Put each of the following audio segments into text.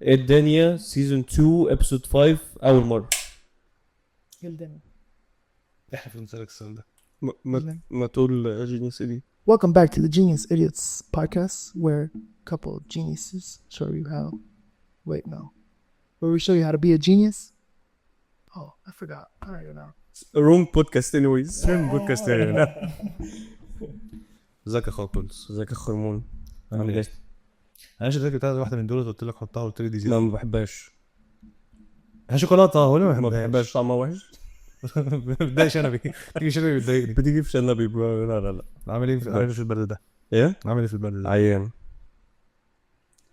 الدنيا سيزون 2 ابسود 5 اول مره. الدنيا. احنا في نسألك السؤال ده. ما تقول جينيوس دي. Welcome back to the Genius Idiots podcast, where a couple of geniuses show you how. Wait, no. Where we show you how to be a genius. Oh, I forgot. I don't even know. wrong podcast anyways. بودكاست لا. ازيك يا خالص؟ ازيك يا خرمون؟ عامل ايه؟ انا شفتك بتاعت واحده من دول قلت لك حطها قلت لي دي زي لا ما بحبهاش. هي شوكولاته ولا ما بحبهاش طعمها وحش. بدايش انا تيجي شنو بيضايقني بتيجي في شنبي برو. لا عامل ايه في البرد ده؟ ايه عامل ايه في البرد ده؟ عيان.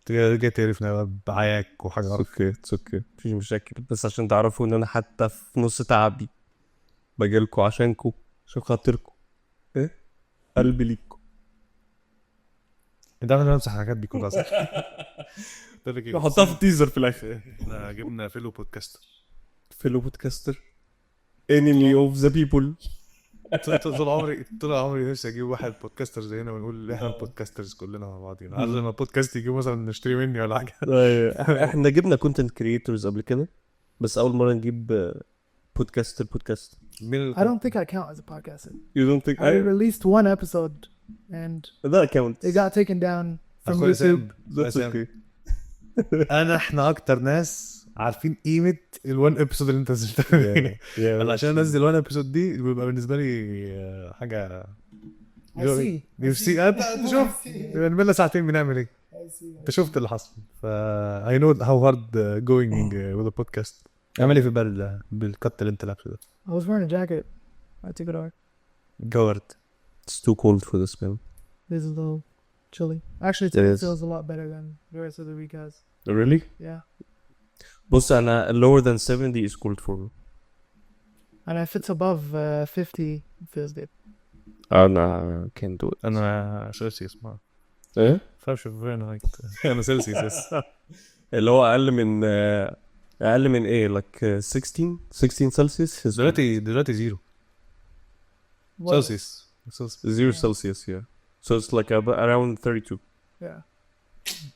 جاي تعرفنا بعياك وحاجه. اوكي مفيش مشاكل، بس عشان تعرفوا ان انا حتى في نص تعبي باجيلكوا عشان خاطركوا. ايه قلبي ليكوا. انت عامل نمسح حاجات دي كلها صح؟ نحطها في التيزر في الاخر. احنا جبنا فيلو بودكاستر. فيلو بودكاستر enemy of the people. طول عمري نفسي اجيب واحد بودكاستر زينا ونقول احنا البودكاسترز كلنا مع بعضينا. عايز لما البودكاست يجي مثلا نشتري مني ولا حاجه. احنا جبنا كونتنت كرييتورز قبل كده، بس اول مره نجيب بودكاستر. I don't think I count as a podcaster. You don't think I released one episode and that counts? it got taken down from YouTube. That's okay. احنا اكتر ناس عارفين قيمه الوان ابيسود اللي انت نزلتها. انا عشان انزل وان ابيسود دي بيبقى بالنسبه لي حاجه. نفسي انت شوف بنعمل ساعتين بنعمل ايه. انت شفت اللي حصل. I know how hard going with the podcast. عمل ايه في البرد ده بالكت اللي انت لابسه ده؟ I was wearing a jacket. I took it off. جورد. It's too cold for this man. This is a little chilly. Actually, it feels a lot better than the rest of the week has. Really? Yeah. بص أنا lower than 70 is cold for me. And if it's above 50, it feels good. أنا can't do it. انا سيلسيوس ما إيه؟ فاهم شو فين انا سيلسيوس. اللي هو أقل من إيه like 16 Celsius. دلوقتي زيرو سيلسيوس. 0 Celsius, yeah. So it's like around 32. Yeah.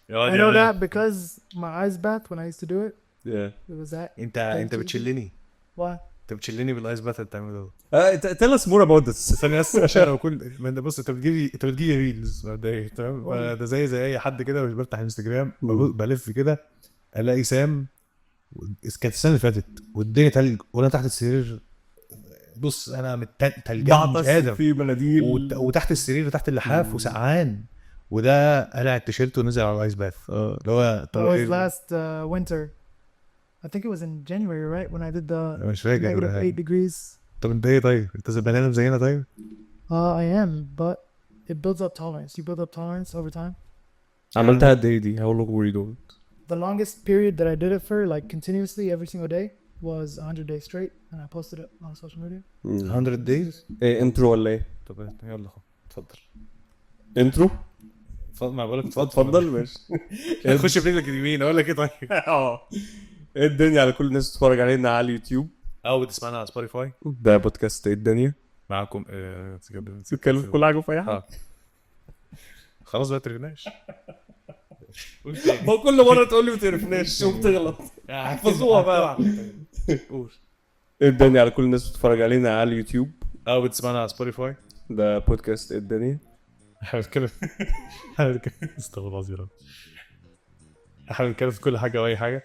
I know that because my ice bath when I used to do it. Yeah. It was that. انت بتشلني. Why? انت بتشلني بالايس باث اللي بتعمله ده. Tell us more about this. ثانية بس عشان لو كل ما بص انت بتجيلي ريلز ده تمام. ده زي اي حد كده مش بفتح انستجرام بلف كده الاقي سام كانت السنة اللي فاتت والدنيا تلج وانا تحت السرير. بص انا تلجان مش قادر في مناديل وتحت السرير وتحت اللحاف وسقعان وده قلع التيشيرت ونزل على الايس باث. اللي هو That was last winter. I think it was in January, right? When I did the مش فاكر. -8 degrees. طب انت ايه طيب؟ انت بني ادم زينا طيب؟ I am, but it builds up tolerance. You build up tolerance over time. عملتها قد ايه دي؟ How long were you doing it? The longest period that I did it for, like continuously every single day, was 100 days straight, and I posted it on social media. 100 days. ايه انترو ولا ايه؟ طب يلا اتفضل. انترو؟ ما بقولك اتفضل ماشي. خش برجلك اليمين اقول لك ايه طيب. ايه الدنيا على كل الناس تتفرج علينا على اليوتيوب او بتسمعنا على سبوتيفاي. ده بودكاست ايه الدنيا معاكم تتكلم كل حاجه في اي حاجه. خلاص بقى ترفناش. هو كل مره تقول لي ما تعرفناش وبتغلط. احفظوها بقى. قول. ايه الدنيا على كل الناس تتفرج علينا على اليوتيوب او بتسمعنا على سبوتيفاي. ده بودكاست ايه الدنيا. احنا بنتكلم استغفر الله العظيم. احنا بنتكلم في كل حاجه واي حاجه.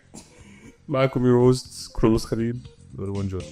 معاكم يور هوست كرولوس خليل والوان جون.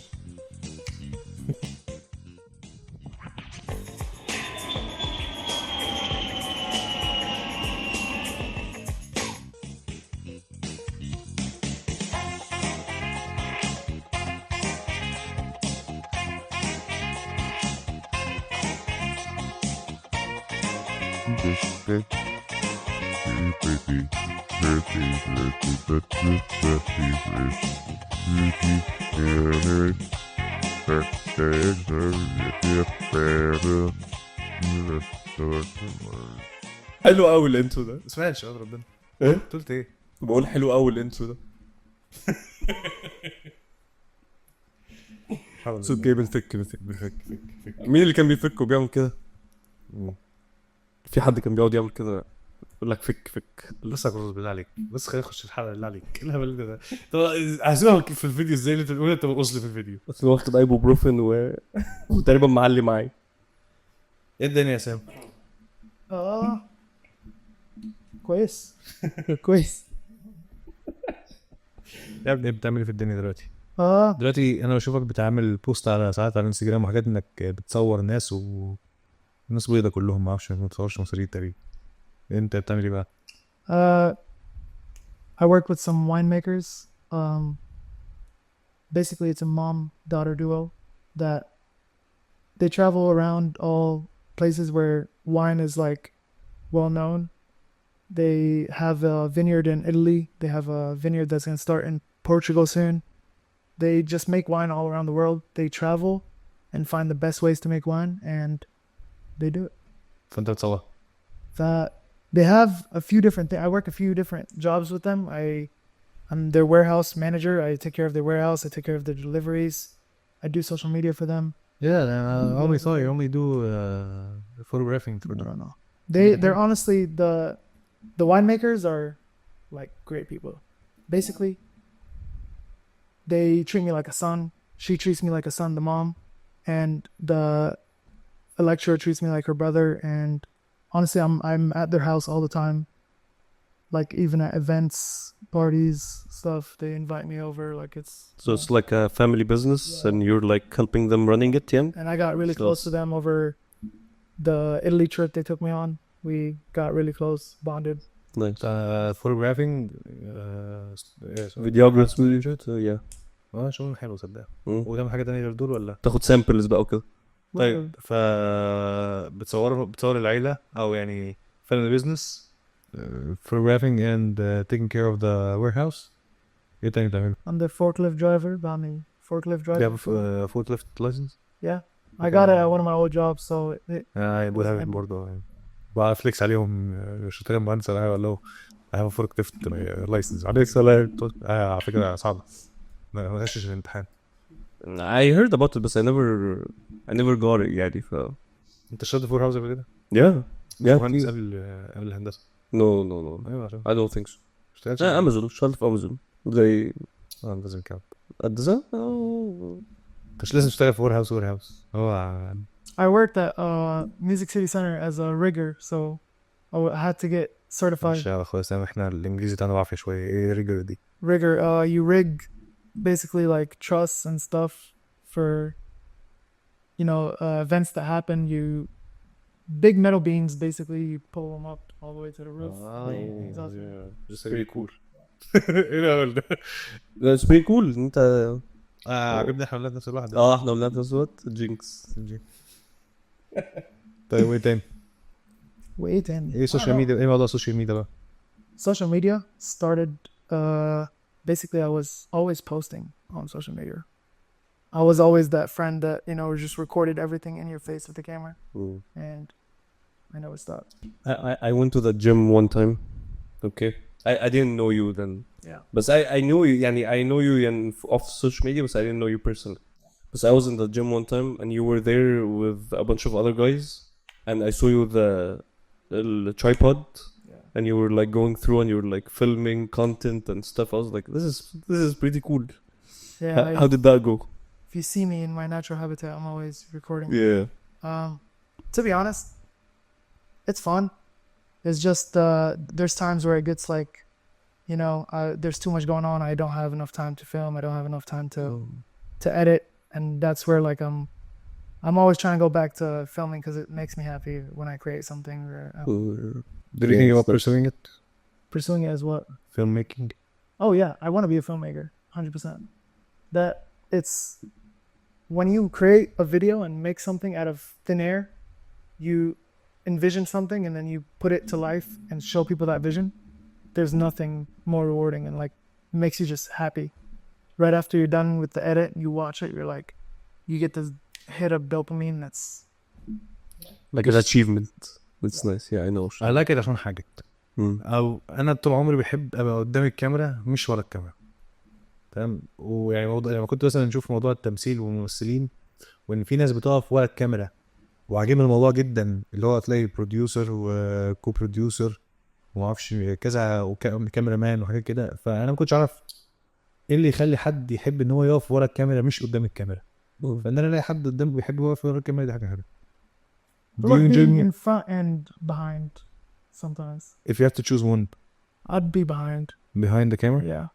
حلو قوي الانترو ده. سمعتش يا ربنا ايه قلت ايه؟ بقول حلو قوي الانترو ده. صوت جاي بنفك. مين اللي كان بيفك وبيعمل كده؟ في حد كان بيقعد يعمل كده يقول لك فك بس اقول بالله عليك بس خلينا نخش الحلقه بالله عليك ايه الهبل ده طب هسيبها في الفيديو ازاي اللي انت بتقول انت بتوصل في الفيديو بس هو واخد ايبوبروفين وتقريبا معلي معايا. ايه الدنيا يا سام كويس كويس. يا ابني بتعمل ايه في الدنيا دلوقتي اه دلوقتي انا بشوفك بتعمل بوست على ساعات على الانستجرام وحاجات انك بتصور ناس والناس بيضة كلهم ما اعرفش ما بتصورش مصريين تقريبا انت بتعمل ايه بقى I work with some winemakers. Basically it's a mom-daughter duo that they travel around all places where wine is like well known. They have a vineyard in Italy. They have a vineyard that's going to start in Portugal soon. They just make wine all around the world. They travel and find the best ways to make wine and they do it. فانت بتصور They have a few different things. I work a few different jobs with them. I'm their warehouse manager. I take care of their warehouse. I take care of their deliveries. I do social media for them. yeah I only saw you only do photographing for them. No. They're honestly the winemakers are like great people. Basically, they treat me like a son. She treats me like a son, the mom, and the lecturer treats me like her brother. And honestly, I'm at their house all the time. Like even at events, parties, stuff, they invite me over. Like So it's like a family business, and you're like helping them running it, yeah? And I got really close to them over the Italy trip they took me on. We got really close, bonded. Nice. photographing Videography, so yeah. شغل حلو صدق مم. وتعمل حاجه تانية غير دول ولا تاخد سامبلز بقى وكده. طيب بتصور العيله او يعني family business photographing and taking care of the warehouse ايه تاني بتعمله I'm the forklift driver. بعمل forklift do you driver. have a forklift license Yeah, I got it at one of my old jobs. So I would have it برضه يعني بقى فليكس عليهم شغال مهندس ولا له I have a forklift license عليك سلام على فكره صعبه ما غشش الامتحان I heard about it بس I never got it يعني ف انت اشتغلت في هاوس قبل كده؟ yeah مهندس yeah قبل الهندسه no ايوه عشان I don't think so. اشتغلت امازون اشتغلت في امازون زي لازم كام الديزاين. مش لازم تشتغل في وير هاوس هو I worked at Music City Center as a rigger, so I had to get certified. مش يا اخويا سامح احنا الانجليزي بتاعنا بعافيه شويه ايه ريجر دي Rigger, you rig basically like trusses and stuff for events that happen. You big metal beams basically you pull them up all the way to the roof. just very cool ايه الهبل ده It's pretty cool. انت عجبني احنا ولاد نفس الواحد احنا ولاد نفس جينكس. طيب وايه تاني Wait, and ايه السوشيال ميديا ايه موضوع السوشيال ميديا بقى social media started basically I was always posting on social media. I was always that friend that just recorded everything in your face with the camera, and I never stopped. I went to the gym one time. Okay. I didn't know you then. Yeah. But I knew you يعني I know you off social media but I didn't know you personally. But I was in the gym one time and you were there with a bunch of other guys and I saw you the tripod. Yeah. And you were like going through and you were like filming content and stuff. I was like, this is pretty cool. Yeah. How did that go? If you see me in my natural habitat, I'm always recording. Yeah. To be honest, it's fun. It's just there's times where it gets like, there's too much going on. I don't have enough time to film. I don't have enough time to edit, and that's where like I'm always trying to go back to filming because it makes me happy when I create something. Do you think about pursuing it? Pursuing it as what? Filmmaking. Oh yeah, I want to be a filmmaker, 100%. That it's when you create a video and make something out of thin air, you envision something and then you put it to life and show people that vision. There's nothing more rewarding and like makes you just happy. Right after you're done with the edit, you watch it, you're like, you get this hit of dopamine that's like an achievement. It's nice. Yeah, I know. I like it عشان حاجة او انا طول عمري بحب ابقى قدام الكاميرا مش ورا الكاميرا تمام ويعني موضوع لما كنت مثلا نشوف موضوع التمثيل والممثلين وان في ناس بتقف ورا الكاميرا وعجبني الموضوع جدا اللي هو تلاقي بروديوسر وكو بروديوسر وما اعرفش كذا وكاميرا مان وحاجات كده. فانا ما كنتش اعرف ايه اللي يخلي حد يحب ان هو يقف ورا الكاميرا مش قدام الكاميرا. فان انا الاقي حد قدامه بيحب يقف ورا الكاميرا دي حاجه حلوه. I like being in front and behind sometimes. If you have to choose one, I'd be behind. behind the camera. Yeah,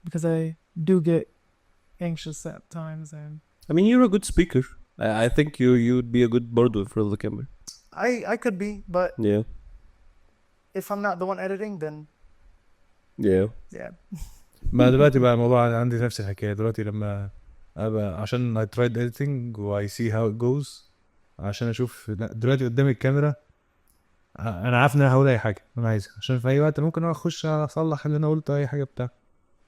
because I do get anxious at times, and I mean, you're a good speaker. I think you'd be a good bardo in front of the camera. I could be, but Yeah. if I'm not the one editing, then Yeah. yeah. ما دلوقتي بقى الموضوع عندي نفس الحكايه دلوقتي لما أبقى عشان I tried editing و I see how it goes عشان اشوف دلوقتي قدام الكاميرا انا عارف ان انا هقول اي حاجه انا عايزها عشان في اي وقت ممكن اخش اصلح اللي انا قلته اي حاجه بتاع.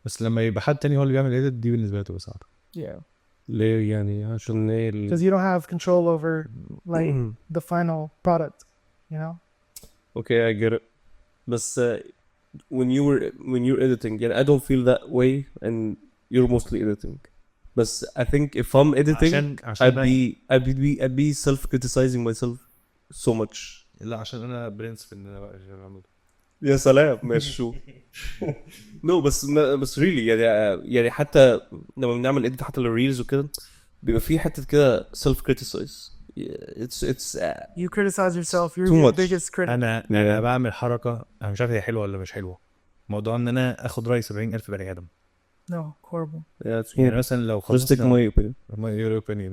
بس لما يبقى حد تاني هو اللي بيعمل edit دي بالنسبه لي تبقى صعبه. Yeah, ليه يعني عشان ايه because you don't have control over like the final product, you know. Okay, I get it. But when you're editing, yeah, I don't feel that way, and you're mostly editing. But I think if I'm editing, I'd be self-criticizing myself so much. لا عشان انا برنس في ان انا بعمل يا سلام ماشي شو. No بس really يعني حتى لما بنعمل edit حتى للريلز وكده بيبقى في حتة كده self-criticize. It's You criticize yourself. You're Too your much. biggest critic. انا بعمل حركه انا مش عارف هي حلوه ولا مش حلوه. موضوع ان انا اخد راي 70,000 بني ادم. No, horrible. يعني مثلا لو just take خلصنا my opinion. ما يوروبيني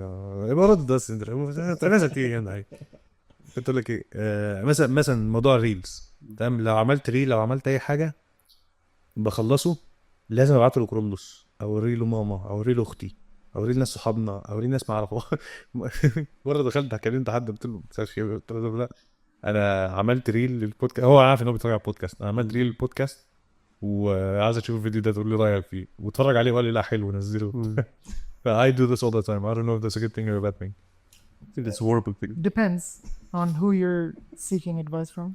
يبقى رد ده سندرا تنازل تيجي هنا. قلت لك ايه مثلا موضوع الريلز تمام. لو عملت ريل لو عملت اي حاجه بخلصه لازم ابعته لكرولوس او ريل ماما او ريل اختي او ريل ناس صحابنا او ريل ناس ما اعرفها. مره دخلت كلمت حد قلت له قلت له لا انا عملت ريل للبودكاست. هو عارف ان هو بيتفرج على البودكاست. انا عملت ريل للبودكاست وعايز اشوف الفيديو ده تقول لي رايك فيه واتفرج عليه وقال لي لا حلو نزله. ف I do this all the time. I don't know if that's a good thing or a bad thing. I think it's a horrible thing. Depends on who you're seeking advice from.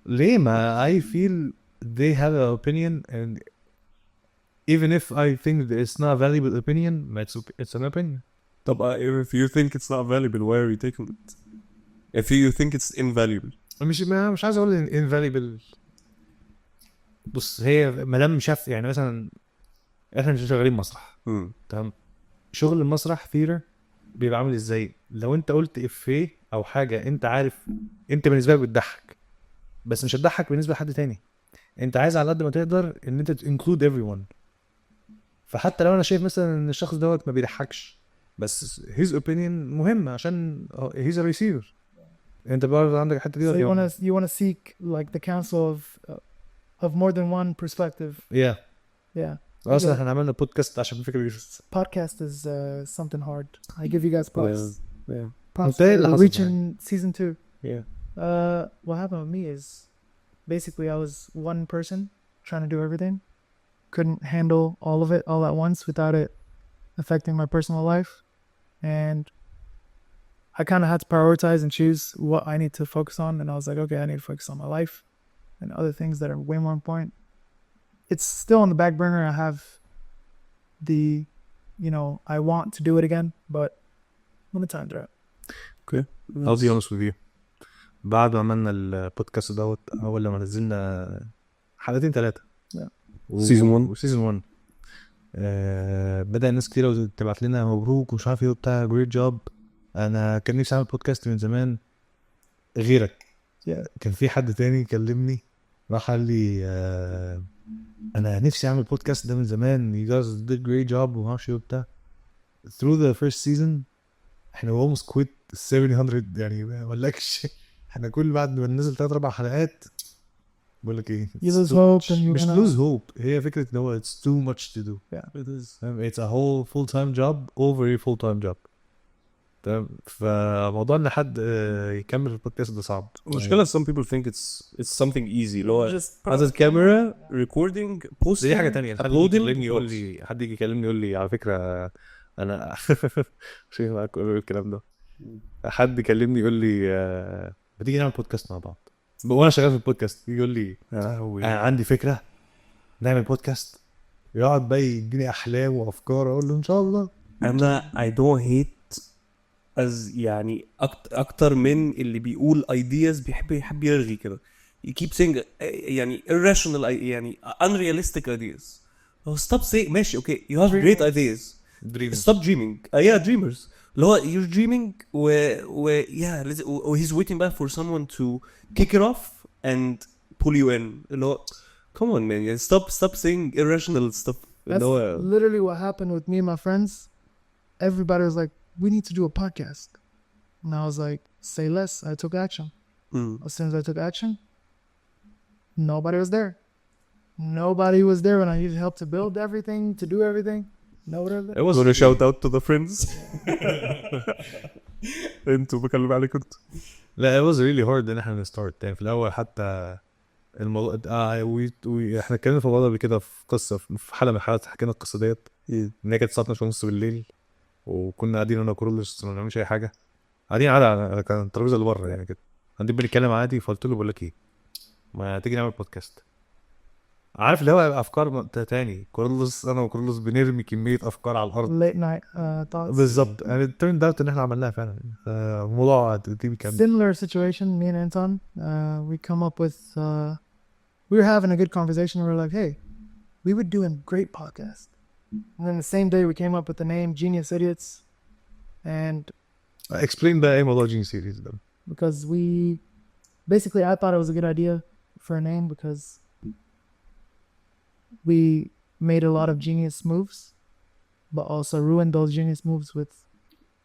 ليه ما I feel they have an opinion and even if I think that it's not a valuable opinion it's an opinion. طب if you think it's not valuable, why are you taking it? If you think it's invaluable. مش عايز اقول invaluable. بص هي مدام شاف يعني مثلا احنا مش شغالين مسرح تمام. شغل المسرح ثيتر بيبقى عامل ازاي؟ لو انت قلت افيه او حاجه انت عارف انت بالنسبه لك بتضحك بس مش هتضحك بالنسبه لحد تاني. انت عايز على قد ما تقدر ان انت include everyone. فحتى لو انا شايف مثلا ان الشخص دوت ما بيضحكش بس his opinion مهم عشان he's a receiver. انت برضه عندك الحته دي. So you wanna seek like the counsel of more than one perspective. yeah Yeah. اصلا احنا عملنا بودكاست عشان الفكره دي. Podcast is something hard. I give you guys props. Yeah. Props Okay, for reaching season 2. Yeah. What happened with me is basically I was one person trying to do everything. Couldn't handle all of it all at once without it affecting my personal life. And I kind of had to prioritize and choose what I need to focus on. And I was like, okay, I need to focus on my life and other things that are way more important. It's still on the back burner. I have I want to do it again, but when the time's right. Okay. I'll be honest with you. بعد ما عملنا البودكاست دوت اول لما نزلنا حلقتين 3 season 1 بدأ الناس كتير تبعت لنا مبروك ومش عارف ايه وبتاع great job. انا كان نفسي اعمل بودكاست من زمان غيرك. كان في حد تاني كلمني راح قال لي انا نفسي اعمل بودكاست ده من زمان. you guys did great job وما اعرفش ايه وبتاع. through the first season احنا almost quit 700 يعني ما اقولكش. احنا كل بعد ما ننزل 3-4 حلقات بقول لك ايه you lose hope and you مش lose hope. هي فكره ان هو it's too much to do. Yeah, It is. It's a whole full-time job over a full-time job. تمام. فموضوع ان حد يكمل في البودكاست ده صعب. المشكلة some people think it's something easy اللي هو just has a camera recording posting دي حاجه تانية. uploading يقول لي حد يجي يكلمني يقول لي على فكره انا شيء معاك الكلام ده. حد كلمني يقول لي ما تيجي نعمل بودكاست مع بعض وانا شغال في البودكاست. يقول لي انا عندي فكره نعمل بودكاست. يقعد بقى يديني احلام وافكار اقول له ان شاء الله. انا I don't hate as يعني اكتر من اللي بيقول ideas بيحب يرغي كده. you keep saying يعني irrational يعني unrealistic ideas. Oh, stop saying ماشي okay you have great ideas. Dreamers. Stop dreaming. Yeah, dreamers. اللي هو you're dreaming yeah he's waiting back for someone to kick it off and pull you in. اللي هو come on man, yeah, stop saying irrational stuff. That's اللي هو literally what happened with me and my friends. Everybody was like, we need to do a podcast. And I was like, say less. I took action. As soon as I took action, nobody was there. Nobody was there when I needed help to build everything, to do everything. Nobody was there. I was gonna shout out to the friends. انتوا بكلم عليكم انتوا. لا it was really hard ان احنا نستارت يعني في الاول حتى الموضوع احنا اتكلمنا في الموضوع قبل كده في قصه في حلقه من الحلقات حكينا القصه ديت ان هي كانت الساعه 12:30 بالليل وكنا قاعدين انا وكرولوس ما بنعملش اي حاجه قاعدين على كان الترابيزه اللي بره يعني كده قاعدين بنتكلم عادي فقلت له بقول لك ايه ما تيجي نعمل بودكاست عارف اللي هو افكار تاني كرولوس انا وكرولوس بنرمي كميه افكار على الارض Late night thoughts. بالظبط يعني turned out ان احنا عملناها فعلا الموضوع دي كان Similar situation, me and Anton. We come up with we were having a good conversation. We were like, hey, we would do a great podcast. And then the same day we came up with the name Genius Idiots. And explain the aim of the Genius series then. because we basically I thought it was a good idea for a name because we made a lot of genius moves but also ruined those genius moves with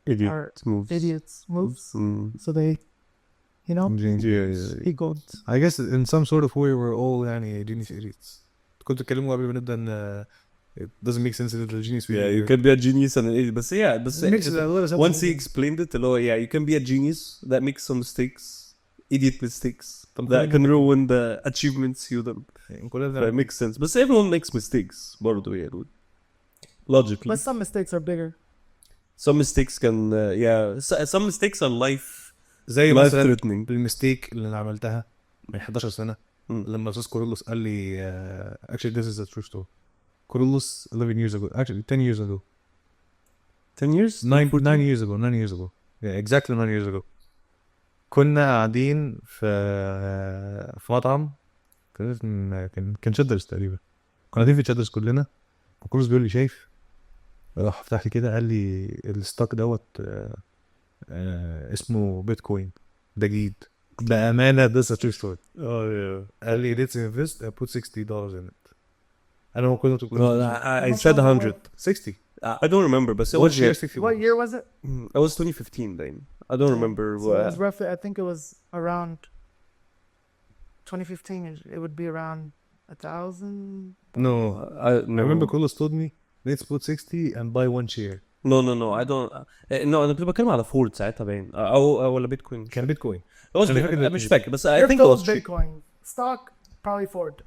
our idiots moves. So they, you know, egoed. I guess in some sort of way we're all يعني genius idiots. كنت تكلموا قبل ما نبدا ان it doesn't make sense that the genius yeah you can be a genius and an idiot but yeah but once he explained it yeah you can be a genius that makes some mistakes idiot mistakes that can ruin the achievements you done. That makes sense but everyone makes mistakes برضو يعني logically But some mistakes are bigger. some mistakes can some mistakes are life زي life مثلا threatening. المستيك اللي انا عملتها من 11 سنه لما استاذ كورولوس قال لي actually this is a true story. كورولوس 11 years ago actually 10 years ago 10 years 9 years ago 9 years ago yeah exactly 9 years ago كنا قاعدين في مطعم كان شدرز تقريبا كنا قاعدين في شدرز كلنا وكورولوس بيقول لي شايف راح فتح لي كده قال لي الستوك دوت اسمه بيتكوين ده جديد بأمانة this is a true story. قال لي let's invest and put $60 in it. أنا ما كنت I said 100 60 I don't remember but it was What year was it? it was 2015 then I don't remember So it was roughly I think it was around 2015 it would be around 1,000. No I remember Carlos told me let's put 60 and buy one share. No I don't no أنا كنت بتكلم على فورد ساعتها باين أو ولا بيتكوين كان بيتكوين مش فاكر بس I think it was Bitcoin stock probably Ford.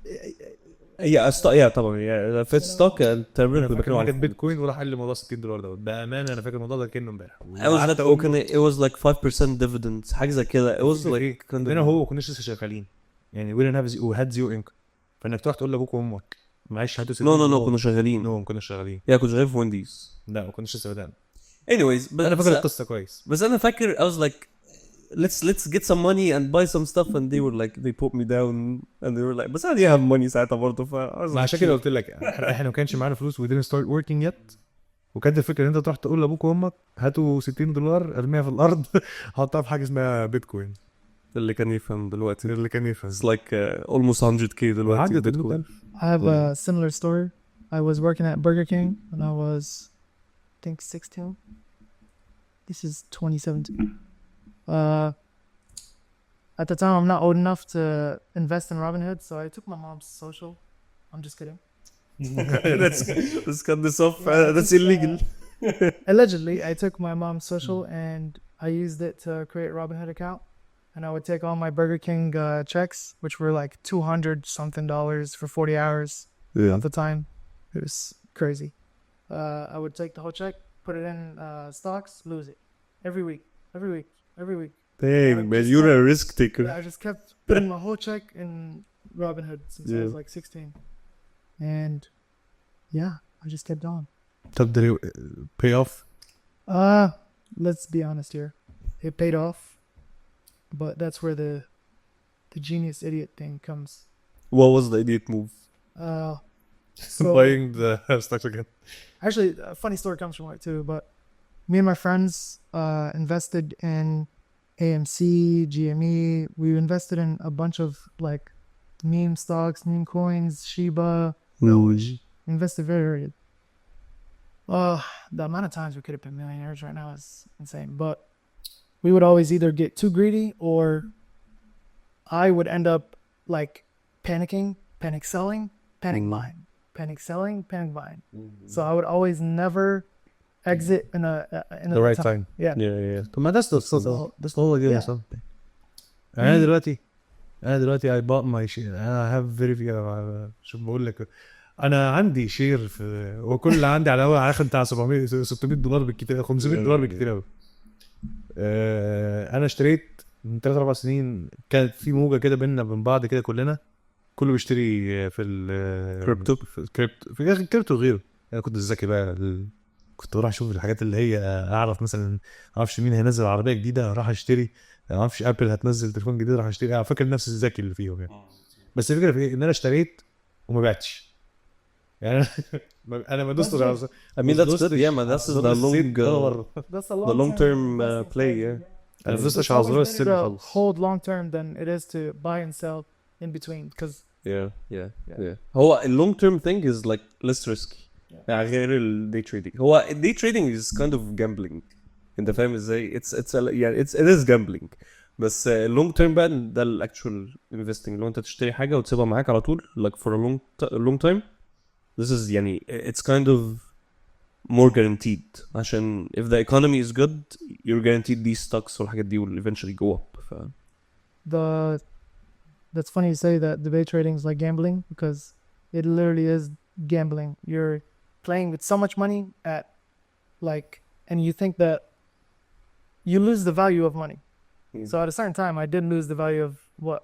طبعا في ستوك تقريبا كنت بتكلم على بيتكوين وراح قال لي موضوع $60 دوت بأمانة أنا فاكر الموضوع ده كأنه امبارح. it was like 5% dividends حاجة زي كده it was like كنا هو كناش لسه شغالين يعني we had zero income فإنك تروح تقول لأبوك وأمك معيش هاتوا no كنا شغالين ما كناش شغالين كنت شغال في وينديز لا ما كناش لسه بدأنا anyways أنا فاكر القصة كويس بس أنا فاكر I was like let's get some money and buy some stuff and they were like they put me down and they were like بس I didn't have money ساعتها برضه عشان كده قلت لك احنا ما كانش معانا فلوس we didn't start working yet وكانت الفكرة ان انت تروح تقول لابوك وامك هاتوا $60 ارميها في الارض حطها في حاجة اسمها بيتكوين اللي كان يفهم دلوقتي it's like almost 100k دلوقتي بيتكوين. I have a similar story. I was working at Burger King when I was I think 16. This is 2017. At the time I'm not old enough to invest in Robinhood so I took my mom's social. I'm just kidding. let's cut this off that's illegal. Allegedly I took my mom's social and I used it to create a Robinhood account and I would take all my Burger King checks which were like $200 something for 40 hours at the time. It was crazy. I would take the whole check, put it in stocks, lose it every week. Dang, man, you're a risk taker. I just kept putting my whole check in Robinhood since I was like 16. And yeah, I just kept on. Did it pay off? Let's be honest here. It paid off. But that's where the genius idiot thing comes. What was the idiot move? So buying the stocks again. actually, a funny story comes from it too. But me and my friends invested in AMC, GME. We invested in a bunch of like meme stocks, meme coins, Shiba. Invested very. The amount of times we could have been millionaires right now is insane. But we would always either get too greedy or I would end up like panicking, panic selling, panic buying, panic selling, panic buying. So I would always never exit in The right time. Yeah. Yeah. طب ما that's the whole idea Yeah. or something. انا دلوقتي I bought my share. انا have very few شو بقول لك انا عندي شير في وكل اللي عندي على اخر بتاع 700 $600 بالكتير $500 بالكتير قوي. انا اشتريت من 3-4 سنين كانت في موجه كده بيننا وبين بعض كده كله بيشتري في كريبتو. في الكريبتو غيره. انا كنت ذكي بقى كنت اروح اشوف الحاجات اللي هي اعرف مثلا ما اعرفش مين هينزل عربيه جديده راح اشتري، ما اعرفش ابل هتنزل تليفون جديد راح اشتري. انا فاكر نفسي الذكي اللي فيهم يعني. بس الفكره في ايه ان انا اشتريت وما بعتش يعني. انا ما دوستش على I mean that's good. Yeah, man. That's That's a the long term play. Yeah. انا ما دوستش It's على always زرار better السن to خالص. hold long term than it is to buy and sell in between because Yeah. هو ال long term thing is like less risky. يعني غير ال day trading. هو ال day trading is kind of gambling. انت فاهم ازاي؟ يعني it is gambling. بس long term بقى ده ال actual investing. لو انت تشتري حاجة وتسيبها معاك على طول like for a long time. This is يعني it's kind of more guaranteed. عشان if the economy is good you're guaranteed these stocks والحاجات دي will eventually go up. that's funny you say that debate trading is like gambling because it literally is gambling. You're playing with so much money at like and you think that you lose the value of money. So at a certain time I did lose the value of what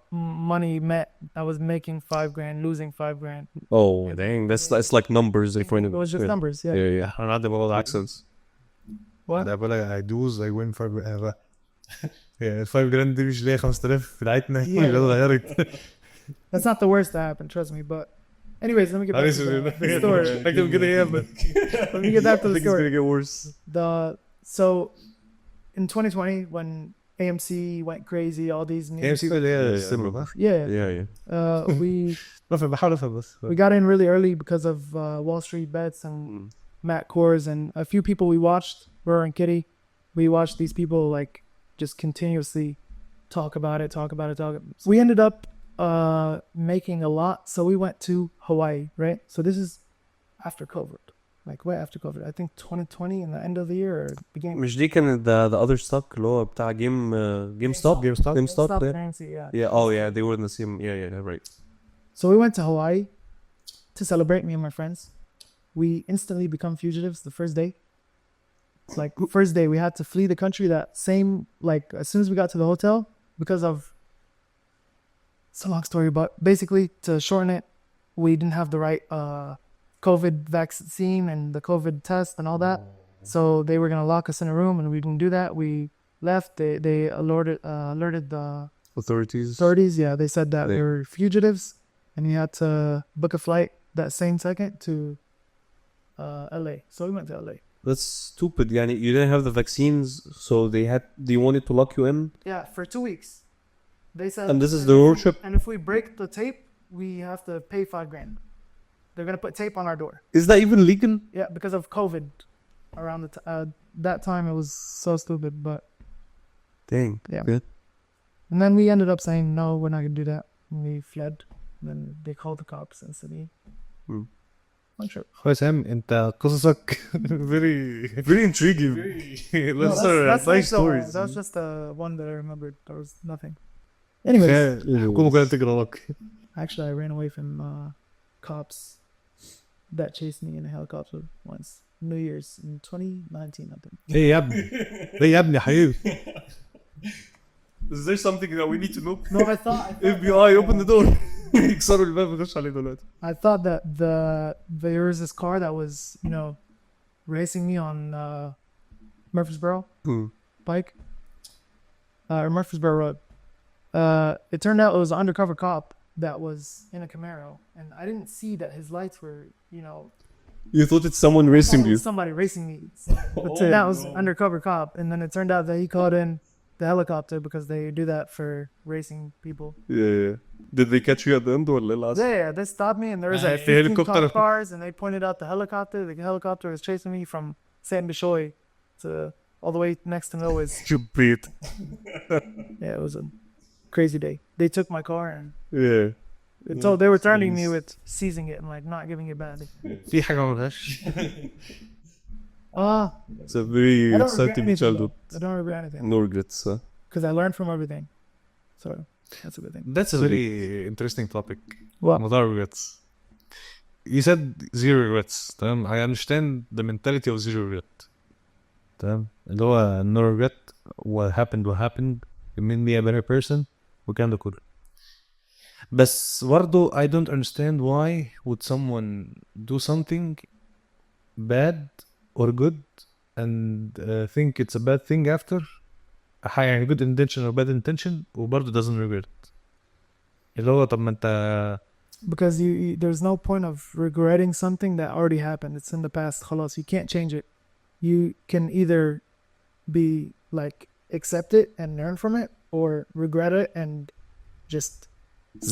money meant. I was making $5,000, losing $5,000. Oh dang, that's like numbers. It was just numbers. Yeah. أنا عندي بقول accents. What? ده بقول I lose I win 5 يعني 5 جراند دي مش ليه 5000 بتاعتنا اتغيرت. That's not the worst that happened, trust me. But anyways, let me get back to the story. Let me get back to the I think it's story. gonna get worse. So in 2020 when AMC went crazy, all these news. AMC اللي هي السينما. Yeah. We بحاول افهم بس. we got in really early because of Wall Street bets and Matt Kors and a few people we watched. Burr and Kitty. We watched these people like just continuously talk about it. We ended up making a lot, so we went to Hawaii, right? So this is after COVID, like way after COVID. I think 2020 in the end of the year or beginning. مش دي كانت the other stock اللي هو بتاع GameStop. Currency, yeah. Yeah. Oh yeah, they were in the same. Yeah, right. So we went to Hawaii to celebrate, me and my friends. We instantly become fugitives the first day. Like first day we had to flee the country that same, like as soon as we got to the hotel because of, it's a long story, but basically to shorten it, we didn't have the right COVID vaccine and the COVID test and all that. So they were going to lock us in a room and we didn't do that. We left. They alerted the authorities. Yeah, they said that we were fugitives and you had to book a flight that same second to LA. So we went to LA. That's stupid. Yani, you didn't have the vaccines, so they wanted to lock you in. Yeah, for 2 weeks. They said. And this is the road trip. And if we break the tape, we have to pay $5,000. They're gonna put tape on our door. Is that even legal? Yeah, because of COVID. Around that time, it was so stupid. But Dang. Yeah. Good. and then we ended up saying no, we're not gonna do that. And we fled. Then they called the cops and said, "I'm sure." سام انت قصصك very intriguing. Let's that's nice like stories. that was just the one that I remembered. There was nothing. Anyways, حكومة كلها تجري وراك. actually, I ran away from cops that chased me in a helicopter once. New Year's in 2019, I think. ايه يا ابني حبيبي. Is there something that we need to know? No, I thought FBI, open the door. يكسروا الباب ويخش عليه دلوقتي. I thought that there was this car that was, racing me on Murfreesboro Pike or Murfreesboro Road. it turned out it was an undercover cop that was in a Camaro, and I didn't see that his lights were, you know, You thought it's someone racing you. somebody racing me. But that was undercover cop, and then it turned out that he called in the helicopter because they do that for racing people. Yeah. Did they catch you at the end or last? Yeah, they stopped me, and there was like the 15 helicopter. cop cars, and they pointed out the helicopter. The helicopter was chasing me from San Bishoy to all the way next to Norway's. Stupid. Yeah, it was a crazy day. They took my car, and Yeah. they were threatening me with seizing it and like not giving it back. في حاجة ما قلتهاش. It's a very I don't regret exciting anything. childhood. I don't regret anything No regrets, huh? because I learned from everything. So that's a good thing. That's a very interesting topic. What? موضوع regrets. You said zero regrets. تمام. I understand the mentality of zero regret. تمام. اللي هو no regret. What happened. It made me a better person. وكان ده كله. بس برضه I don't understand why would someone do something bad or good and think it's a bad thing after يعني good intention or bad intention وبرضه doesn't regret it. اللي هو طب ما انت Because you there's no point of regretting something that already happened. It's in the past. خلاص, you can't change it. You can either be like accept it and learn from it, or regret it and just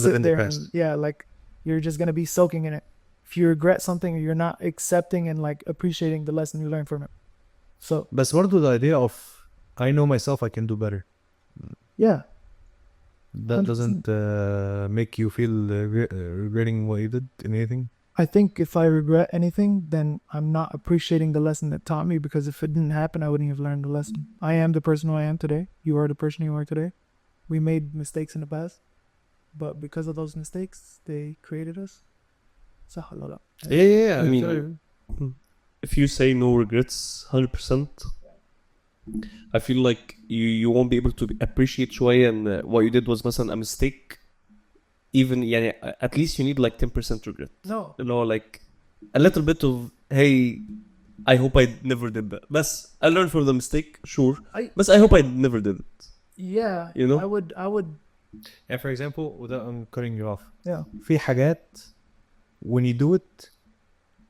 live in the there past. and, yeah, like you're just gonna be soaking in it. If you regret something, you're not accepting and like appreciating the lesson you learned from it. So بس برضه the idea of I know myself I can do better. yeah, That 100%. doesn't make you feel regretting what you did in anything. I think if I regret anything, then I'm not appreciating the lesson that taught me, because if it didn't happen, I wouldn't have learned the lesson. I am the person who I am today. You are the person you are today. We made mistakes in the past, but because of those mistakes, they created us. صح ولا لا؟ Yeah. I mean, if you say no regrets 100%, I feel like you won't be able to appreciate شوية and what you did was مثلا a mistake. Even يعني at least you need like 10% regret. No. You know, like a little bit of hey, I hope I never did that. But I learned from the mistake, sure. But I hope I never did it. Yeah. You know? I would. Yeah, for example, without cutting you off. Yeah. في حاجات when you do it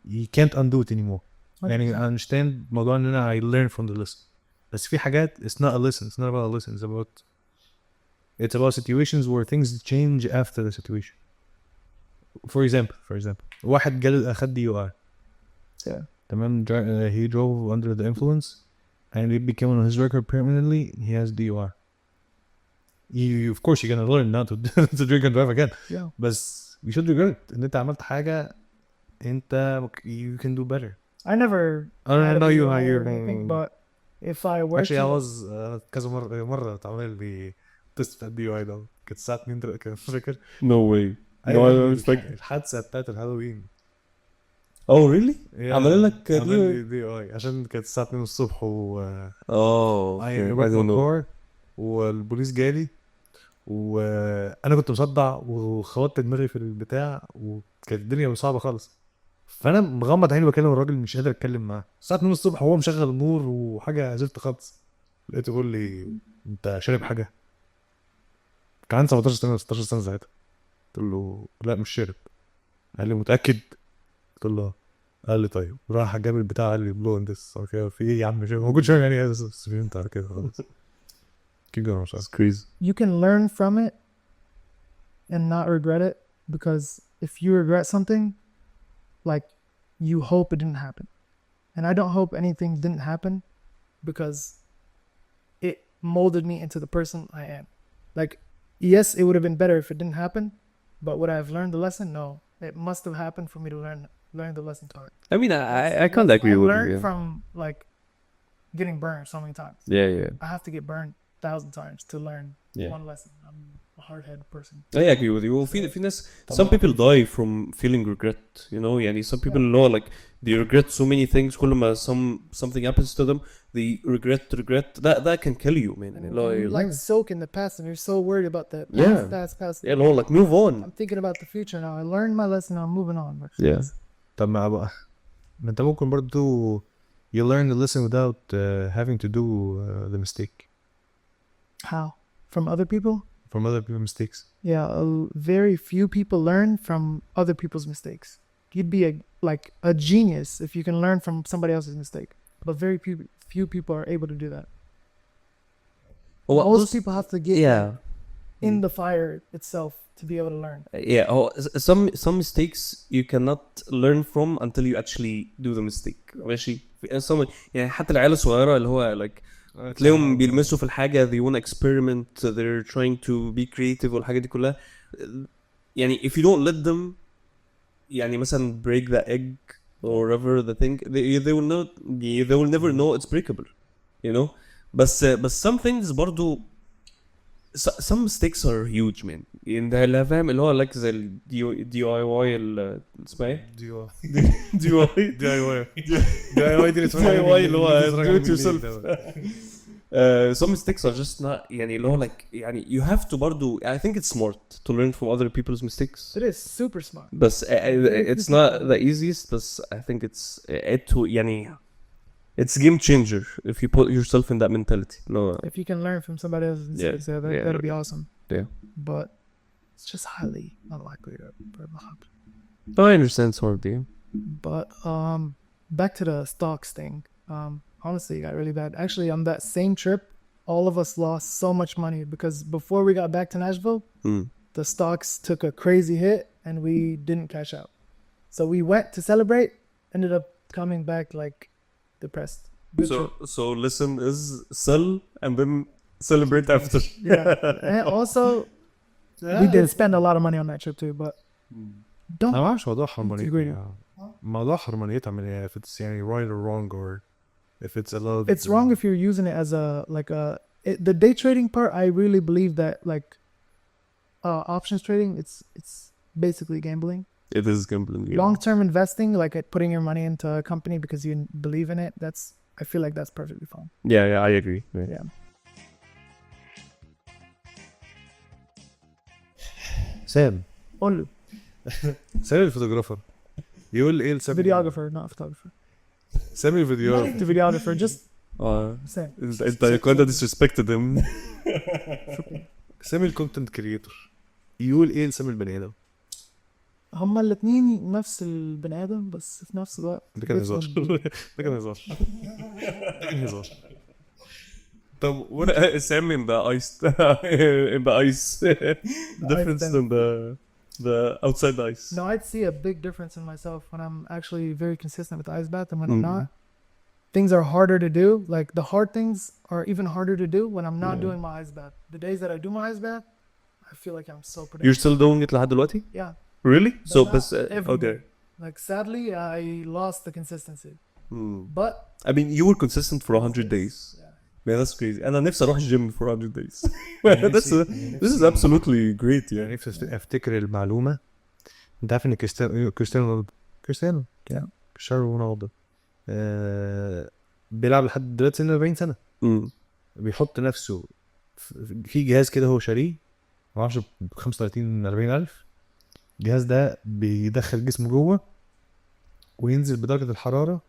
you can't undo it anymore. يعني I understand موضوع ان انا I learn from the lesson. بس في حاجات it's not a lesson. It's not about a lesson. It's about situations where things change after the situation. For example, واحد جال أخد DUI. Yeah. تمام. He drove under the influence and it became on his record permanently. He has DUI. You of course you're gonna learn not to drink and drive again. Yeah. بس you should regret it. إن أنت عملت حاجة أنت you can do better. I never. I know you. But if I were Actually, to, I was كذا مرة اتعمل لي تست بتاع DUI ده. كانت الساعة 2 كده فاكر. No way. No, I was like الحادثة بتاعت الهالوين. oh really? عمل لك DUI عشان كانت الساعة 2 الصبح و oh I don't know. والبوليس جالي وانا كنت مصدع وخبطت دماغي في البتاع وكانت الدنيا صعبة خالص. فانا مغمض عيني بكلم الراجل مش قادر اتكلم معاه. الساعة 2 الصبح وهو مشغل النور وحاجة زفت خالص. لقيته يقول لي انت شارب حاجة؟ كان عندي 17 سنة 16 سنة ساعتها. قلت له لا مش شارب. قال لي متأكد؟ قلت له قال لي طيب. راح جاب البتاع قال لي بلو اندس اوكي في ايه يا عم شارب موجود شارب يعني بس انت على كده خلاص. keep going. It's crazy. you can learn from it and not regret it, because if you regret something, like you hope it didn't happen, and I don't hope anything didn't happen because it molded me into the person I am. Like, yes, it would have been better if it didn't happen, but would I have learned the lesson? No, it must have happened for me to learn the lesson to it. I mean I can't agree with you. I learned Yeah. from like getting burned so many times. Yeah. I have to get burned 1,000 times to learn Yeah. one lesson. I'm a hard-headed person. I agree with you. في ناس some people die from feeling regret, you know. يعني some people know like they regret so many things. كل ما something happens to them they regret that can kill you, man. يعني You like soak in the past and you're so worried about that. Past. yeah, no, like move on. I'm thinking about the future now. I learned my lesson. I'm moving on. Yeah. طب ما بقى انت ممكن برضو you learn the lesson without having to do the mistake. How? From other people? from other people's mistakes. Yeah, very few people learn from other people's mistakes. You'd be a genius if you can learn from somebody else's mistake, but very few people are able to do that. Most people have to get in the fire itself to be able to learn. Yeah, some mistakes you cannot learn from until you actually do the mistake. ماشي. يعني حتى العيال الصغيرة اللي هو like تلاقيهم بيلمسوا في الحاجة they want to experiment, they're trying to be creative والحاجات دي كلها. يعني if you don't let them يعني مثلا break the egg or whatever the thing, they will never know it's breakable, you know. but some things برضو some mistakes are huge, man. انت اللي فاهم اللي هو like زي ال DIY اسمها ايه؟ DIY اللي هو do it yourself. Some mistakes are just not يعني اللي هو like يعني you have to برضو I think it's smart to learn from other people's mistakes. It is super smart. But it's not the easiest, but I think it's يعني it's game changer if you put yourself in that mentality. No. If you can learn from somebody else's mistakes, that'll be awesome. Yeah. But it's just highly unlikely to ever happen. I understand sort of. Yeah. But back to the stocks thing. Honestly, it got really bad. Actually, on that same trip, all of us lost so much money because before we got back to Nashville, the stocks took a crazy hit and we didn't cash out. So we went to celebrate, ended up coming back like depressed. So listen is sell and then celebrate after. Yeah. And also we did spend a lot of money on that trip too, but don't أنا ما أعرفش موضوع حرمانية. agree. موضوع حرمانية تعمل if it's يعني right or wrong or if it's allowed. It's wrong if you're using it as the day trading part. I really believe that like options trading, it's basically gambling. It is gambling. Yeah. Long-term investing, like putting your money into a company because you believe in it, I feel like that's perfectly fine. Yeah, I agree. Yeah. سام قول سامي الفوتوغرافر يقول ايه لسامي videographer, not photographer. سامي الفيديوغرافر. The videographer, just Sam. انت كنت disrespected him. سامي الكونتنت كريتور يقول ايه لسامي البني ادم؟ هما الاثنين نفس البني ادم بس في نفس الوقت. ده كان هزار. ده كان هزار. ده كان هزار. طب what Sam in the ice difference than the outside ice? No, I'd see a big difference in myself when I'm actually very consistent with the ice bath and when I'm not. Things are harder to do. Like the hard things are even harder to do when I'm not doing my ice bath. The days that I do my ice bath, I feel like I'm so productive. You're still doing it لحد دلوقتي? Yeah. Really? But So not بس every okay. day. Like sadly, I lost the consistency. But I mean you were consistent for 100 days. Man, that's crazy. أنا نفسي أروح الجيم for 100 days. This is absolutely great. يعني Yeah. نفسي افتكر المعلومة. انت عارف ان كريستيانو رونالدو بيلعب لحد دلوقتي سنة 40 سنة. بيحط نفسه في جهاز كده هو شاريه ما اعرفش ب 35 40 الف. الجهاز ده بيدخل جسمه جوه وينزل بدرجة الحرارة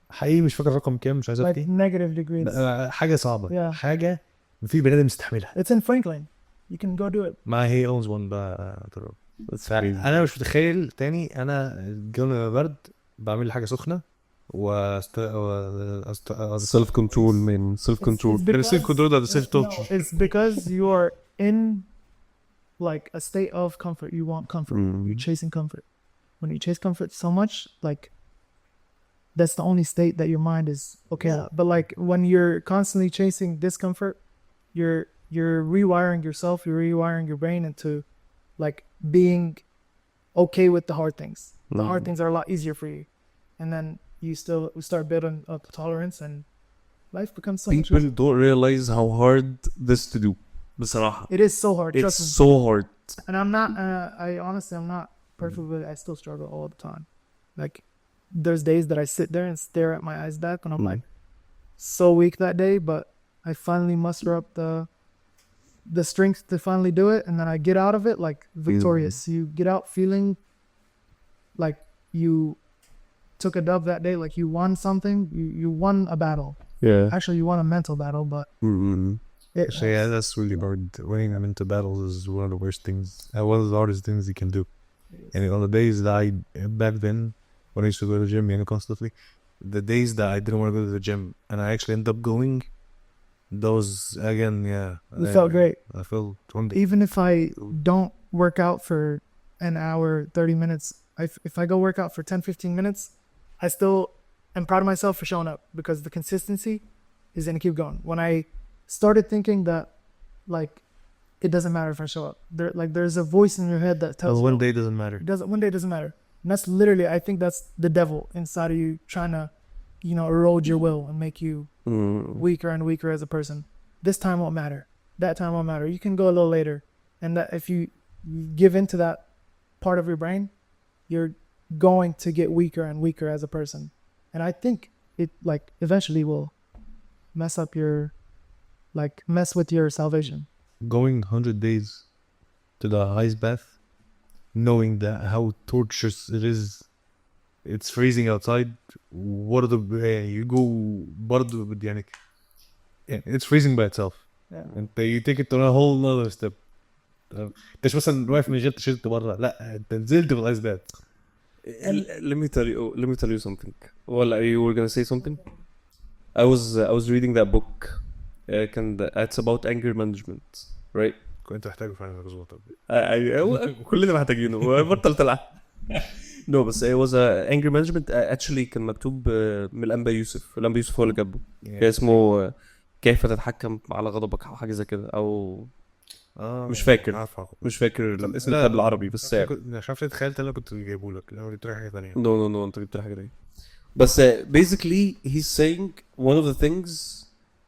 حقيقي مش فاكر الرقم كام مش عايز like افتي negative degrees. حاجة صعبة. Yeah. حاجة في بني ادم يستحملها. It's in Franklin. You can go do it. ما هي owns one بقى. That's crazy. انا مش متخيل تاني انا الجو برد بعمل لي حاجة سخنة Self control, man. Self control. self control that the self No, torture. it's because you are in like a state of comfort. You want comfort. You're chasing comfort. When you chase comfort so much, like that's the only state that your mind is okay at. But like when you're constantly chasing discomfort, you're rewiring yourself, you're rewiring your brain into like being okay with the hard things. The hard things are a lot easier for you. And then you start building up tolerance and life becomes so much People easier. don't realize how hard this to do. بصراحة. It is so hard. It's Trust me. so hard. And I'm not, I honestly, I'm not perfect with it. I still struggle all the time. Like, there's days that I sit there and stare at my ice bath and I'm like, so weak that day, but I finally muster up the strength to finally do it. And then I get out of it like victorious. You get out feeling like you took a dub that day, like you won something. You won a battle. Yeah. Actually, you won a mental battle, but So yeah, that's really hard. Winning them into battles is one of the worst things. One of the hardest things you can do. And on the days that back then, when I used to go to the gym, constantly, the days that I didn't want to go to the gym and I actually ended up going, those again, It felt great. I felt one day. Even if I don't work out for an hour, 30 minutes, if I go work out for 10, 15 minutes, I still am proud of myself for showing up because the consistency is going to keep going. When I started thinking that, like, it doesn't matter if I show up, there's a voice in your head that tells you one day doesn't matter. One day doesn't matter. And that's literally, I think that's the devil inside of you trying to, erode your will and make you weaker and weaker as a person. This time won't matter. That time won't matter. You can go a little later. And that if you give into that part of your brain, you're going to get weaker and weaker as a person. And I think it eventually will mess with your salvation. Going 100 days to the ice bath, knowing that how torturous it is. It's freezing outside. You go برضو يعني it's freezing by itself. Yeah. You take it to a whole nother step. انت مش مثلا واقف من غير تيشيرت بره، لا انت نزلت في الايس باث. Let me tell you something. Well, you were gonna say something. I was reading that book. It's about anger management, right? كنت محتاجه فعلا اظبط. كلنا محتاجينه. بطل تلعب. No, بس it was anger management. Actually كان مكتوب من الأنبا يوسف. الأنبا يوسف هو اللي كاتبه. كان اسمه كيف تتحكم على غضبك أو حاجة زي كده أو مش فاكر الاسم ده بالعربي بس انا خايف تخيلت انا كنت جايبه لك لو قلت لك حاجه ثانيه. No انت جبت حاجه ثانيه. بس basically he's saying one of the things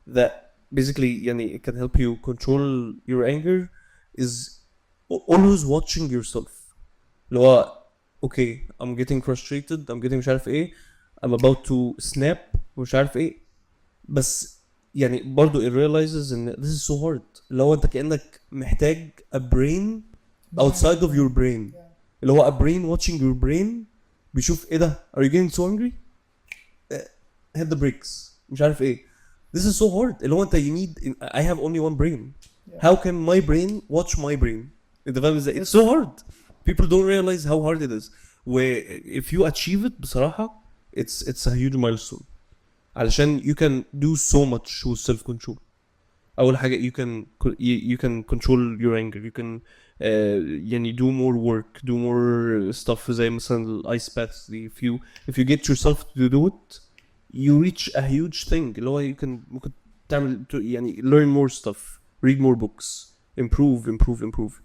that basically يعني it can help you control your anger is always watching yourself. لو okay I'm getting frustrated, I'm getting مش عارف ايه, I'm about to snap مش عارف ايه, بس يعني برضو it realizes ان this is so hard. لو انت كأنك محتاج a brain outside of your brain, اللي هو a brain watching your brain بيشوف ايه ده, are you getting so angry, hit the brakes مش عارف ايه. This is so hard. اللي هو انت you need, I have only one brain, how can my brain watch my brain? انت فاهم ازاي؟ it's so hard. People don't realize how hard it is. If you achieve it بصراحة it's a huge milestone. علشان you can do so much with self control. أول حاجة you can control your anger, you can يعني do more work, do more stuff زي مثلا ice baths. if you get yourself to do it, you reach a huge thing. اللي هو ممكن تعمل يعني learn more stuff, read more books, improve.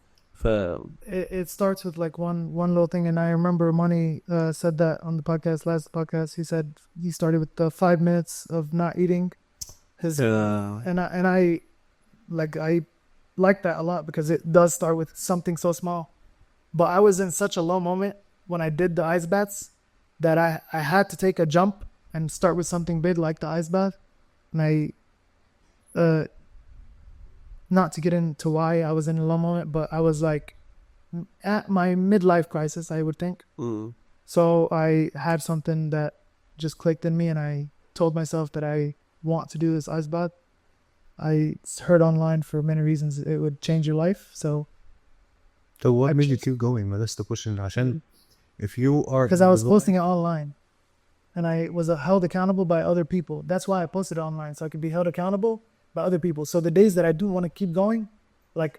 It starts with like one little thing, and I remember Money said that on the last podcast. He said he started with the 5 minutes of not eating. And I like that a lot because it does start with something so small. But I was in such a low moment when I did the ice baths that I had to take a jump and start with something big like the ice bath. And I not to get into why I was in a low moment, but I was like at my midlife crisis, I would think. So I had something that just clicked in me, and I told myself that I want to do this ice bath. I heard online for many reasons it would change your life. So what made you keep going? That's the question. If you are, because I was posting it online, and I was held accountable by other people. That's why I posted it online, so I could be held accountable by other people. So the days that I do want to keep going, like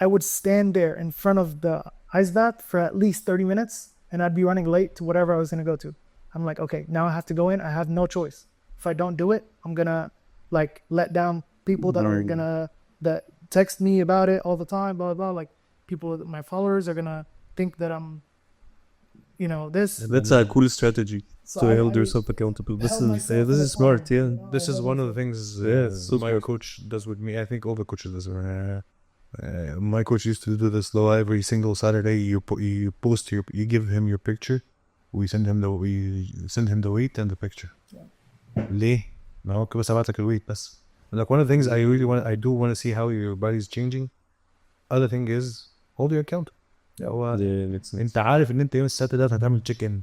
I would stand there in front of the ice bath for at least 30 minutes, and I'd be running late to whatever I was going to go to. I'm like, okay, now I have to go in. I have no choice. If I don't do it, I'm going to like let down people that are going to that text me about it all the time, blah, blah, blah. Like people, my followers are going to think that I'm, this. That's a cool strategy. So hold yourself accountable. This is smart. Yeah, this is one of the things my coach does with me. I think all the coaches does. My coach used to do this though. Every single Saturday, you post you give him your picture. We send him the weight and the picture. ليه؟ ما هو كده سبعتك الويت بس. Like one of the things I do want to see how your body's changing. Other thing is hold your account. انت عارف ان انت يوم السبت ده هتعمل check in.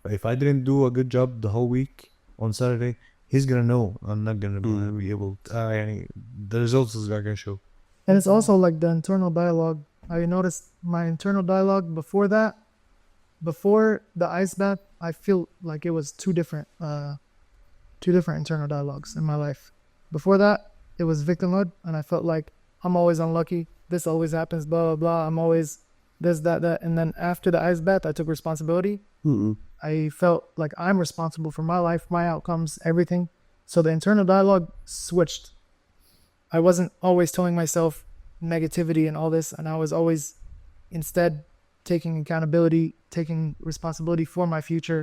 If I didn't do a good job the whole week on Saturday, he's gonna know I'm not gonna be able to, يعني the results is not gonna show. And it's also like the internal dialogue. I noticed my internal dialogue before that, before the ice bath, I feel like it was two different internal dialogues in my life. Before that, it was victimhood, and I felt like I'm always unlucky. This always happens, blah, blah, blah. I'm always this, that. And then after the ice bath, I took responsibility. I felt like I'm responsible for my life, my outcomes, everything. So the internal dialogue switched. I wasn't always telling myself negativity and all this, and I was always instead taking accountability, taking responsibility for my future.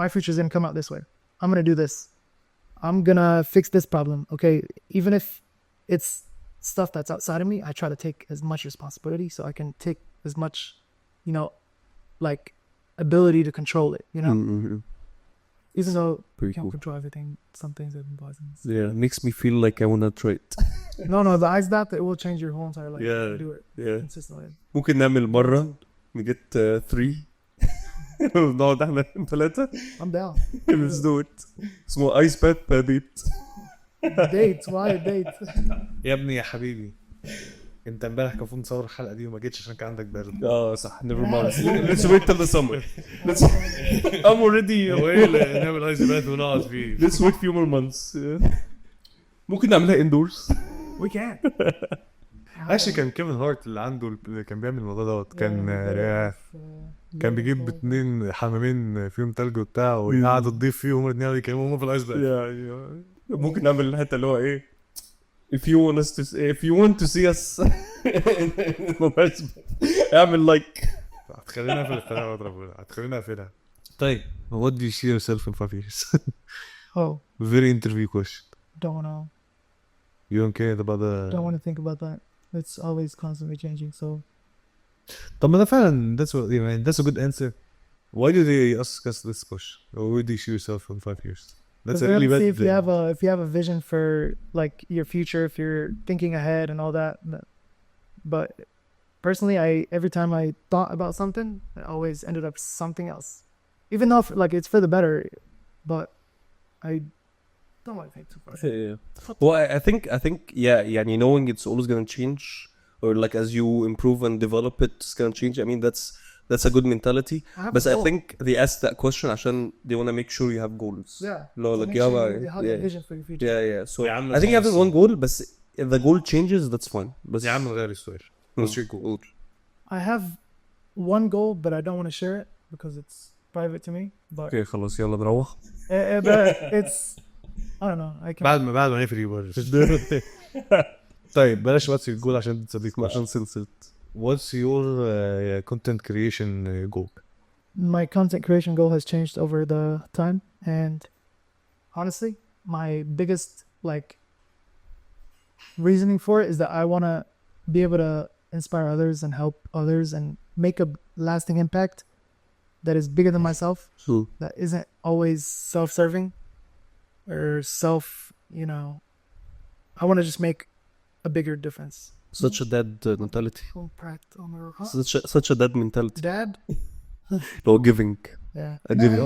My future's gonna come out this way. I'm gonna do this. I'm gonna fix this problem. Okay, even if it's stuff that's outside of me, I try to take as much responsibility so I can take as much, you know, like ability to control it, you know. Even though you can't control everything, some things are impossible. Yeah, it makes me feel like I wanna try it. No, the ice bath, it will change your whole entire life. Yeah, Do it yeah. consistently. ممكن نعمل مرة نجت 3 نقعد احنا 3. I'm down. Let's do it. اسمه ايس باث ديت. Date, why date? يا ابني يا حبيبي انت امبارح كان المفروض نصور الحلقه دي وما جيتش عشان كان عندك برد. صح, never mind. Let's wait till the summer. I'm already نعمل ايس باث ونقعد فيه. let's wait few more months. ممكن نعملها indoors. We can't. actually كان كيفن هارت اللي عنده اللي كان بيعمل الموضوع دوت كان بيجيب 2 حمامين فيهم تلج وبتاع ويقعد تضيف فيهم الاثنين يكلموا في الايس باث. ممكن نعمل الحته اللي هو ايه if you want to see us اعمل لايك. هتخلينا في القناه هتخلينا اقفلها. طيب what do you see yourself in 5 years? Oh, very interview question. don't know. You don't care about the Don't want to think about that. It's always constantly changing. So طب ما ده فعلا that's a good answer. Why do they ask us this question? Or where do you see yourself in 5 years? That's a really bad if you have a vision for like your future, if you're thinking ahead and all that. But personally, every time I thought about something, it always ended up something else. Even though like it's for the better, but I don't want to think too far. Well, I think yeah, يعني knowing it's always gonna change, or like as you improve and develop it, it's gonna change. I mean that's a good mentality. But I think they asked that question عشان they wanna make sure you have goals. Yeah. No, So like make you have sure you have a yeah, vision for your future. yeah. So I think you have one goal, but if the goal changes, that's fine. بس يا عم غير السؤال. What's your goal? I have one goal, but I don't want to share it because it's private to me. But Okay, خلاص يلا نروح. but it's I don't know. I can't. بعد ما نفري برضه. طيب بلاش what's your goal عشان تصدق عشان سلسلة. What's your content creation goal? My content creation goal has changed over the time, and honestly, my biggest like reasoning for it is that I want to be able to inspire others and help others and make a lasting impact that is bigger than myself, that isn't always self-serving or you know, I want to just make a bigger difference. Such a dead mentality. Such a dead mentality. Dad? No giving. Yeah. A giver.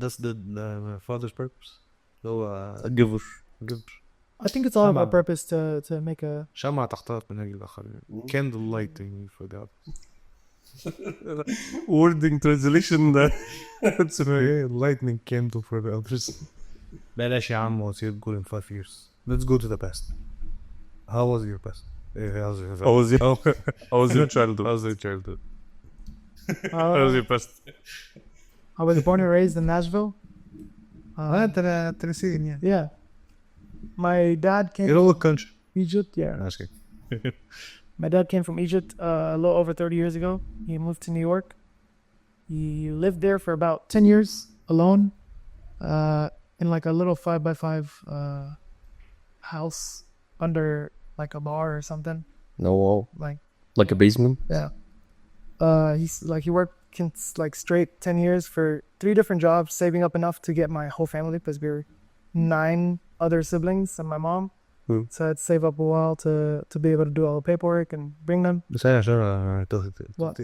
That's the father's purpose. So A giver. I think it's all about purpose to make a شمعة تحترق من أجل الآخرين. Candle lighting for the others. Wording translation. It's a lightning candle for the others. بلاش يا عم what's your goal in 5 years? Let's go to the past. How was your past? How was your childhood? How was your past? I was born and raised in Nashville. Tennessee, Yeah. My dad came You're all country. from Egypt. Yeah. That's good. My dad came from Egypt a little over 30 years ago. He moved to New York. He lived there for about 10 years alone, in like a little 5x5 house under like a bar or something. No, wow. Like a basement. Yeah. He worked like straight 10 years for 3 different jobs, saving up enough to get my whole family because we were 9 other siblings and my mom. So I'd save up a while to be able to do all the paperwork and bring them. بس أنا عشان What?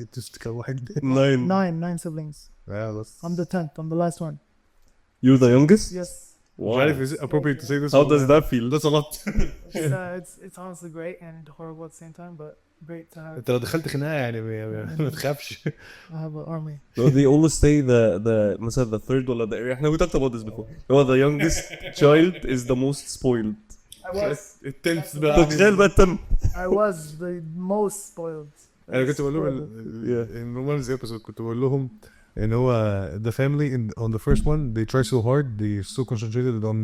واحد 9. 9 siblings. Yeah, I'm the 10th. I'm the last one. You're the youngest? Yes. مش عارف is it appropriate to say this How does that feel? That's a lot. It's honestly great and horrible at the same time, but great to have. انت لو دخلت خناقه يعني ما تخافش. I have an army. No, they always say the مثلا the third ولا the we talked about this before. The youngest child is the most spoiled. I was. التنس تخيل بقى التم. I was the most spoiled. انا كنت بقول لهم in one of the episodes كنت بقول لهم ان هو the family on the first one they try so hard they so concentrated on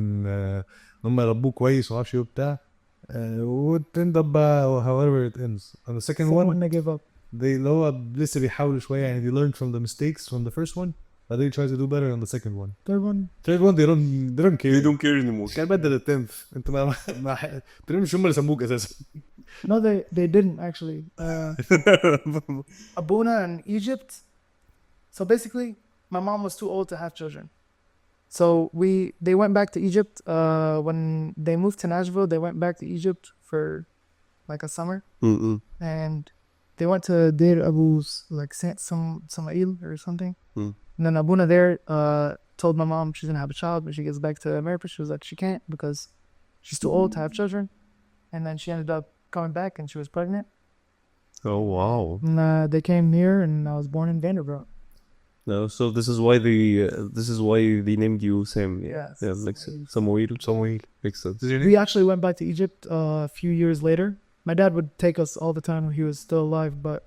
هم يربوه كويس ومعرفش ايه وبتاع would end up however it ends. On the second one When they give up. they اللي هو لسه بيحاولوا شويه يعني they learned from the mistakes from the first one but they try to do better on the second one. Third one they don't care. They don't care anymore. كان بدل التنف انت ما مش هم اللي سموك اساسا. No, they didn't actually. Abuna in Egypt. So basically, my mom was too old to have children. So they went back to Egypt. When they moved to Nashville, they went back to Egypt for like a summer. And they went to Deir Abu's, like some Ail or something. And then Abuna there told my mom she's gonna have a child when she gets back to America. She was like, she can't because she's too old to have children. And then she ended up coming back and she was pregnant. Oh wow. And they came here and I was born in Vanderbilt. No, so this is why they named you Sam. Yes. Yeah, like Samuel. Makes sense. We actually went back to Egypt a few years later. My dad would take us all the time when he was still alive, but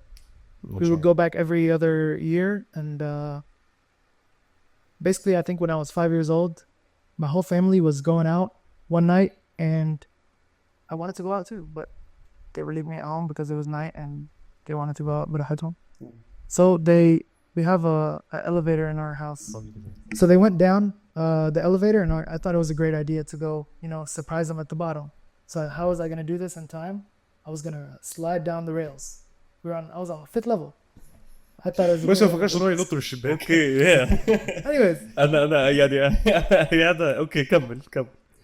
we would go back every other year. And basically, I think when I was 5 years old, my whole family was going out one night, and I wanted to go out too, but they were leaving me at home because it was night and they wanted to go out براحتهم. So we have a elevator in our house. So they went down the elevator, and I thought it was a great idea to go, surprise them at the bottom. So how was I going to do this in time? I was going to slide down the rails. I was on the 5th level. I thought it was بس ما فكرش ان هو ينط من الشباك. Okay, yeah. Anyways, أنا يعني هذا okay كمل.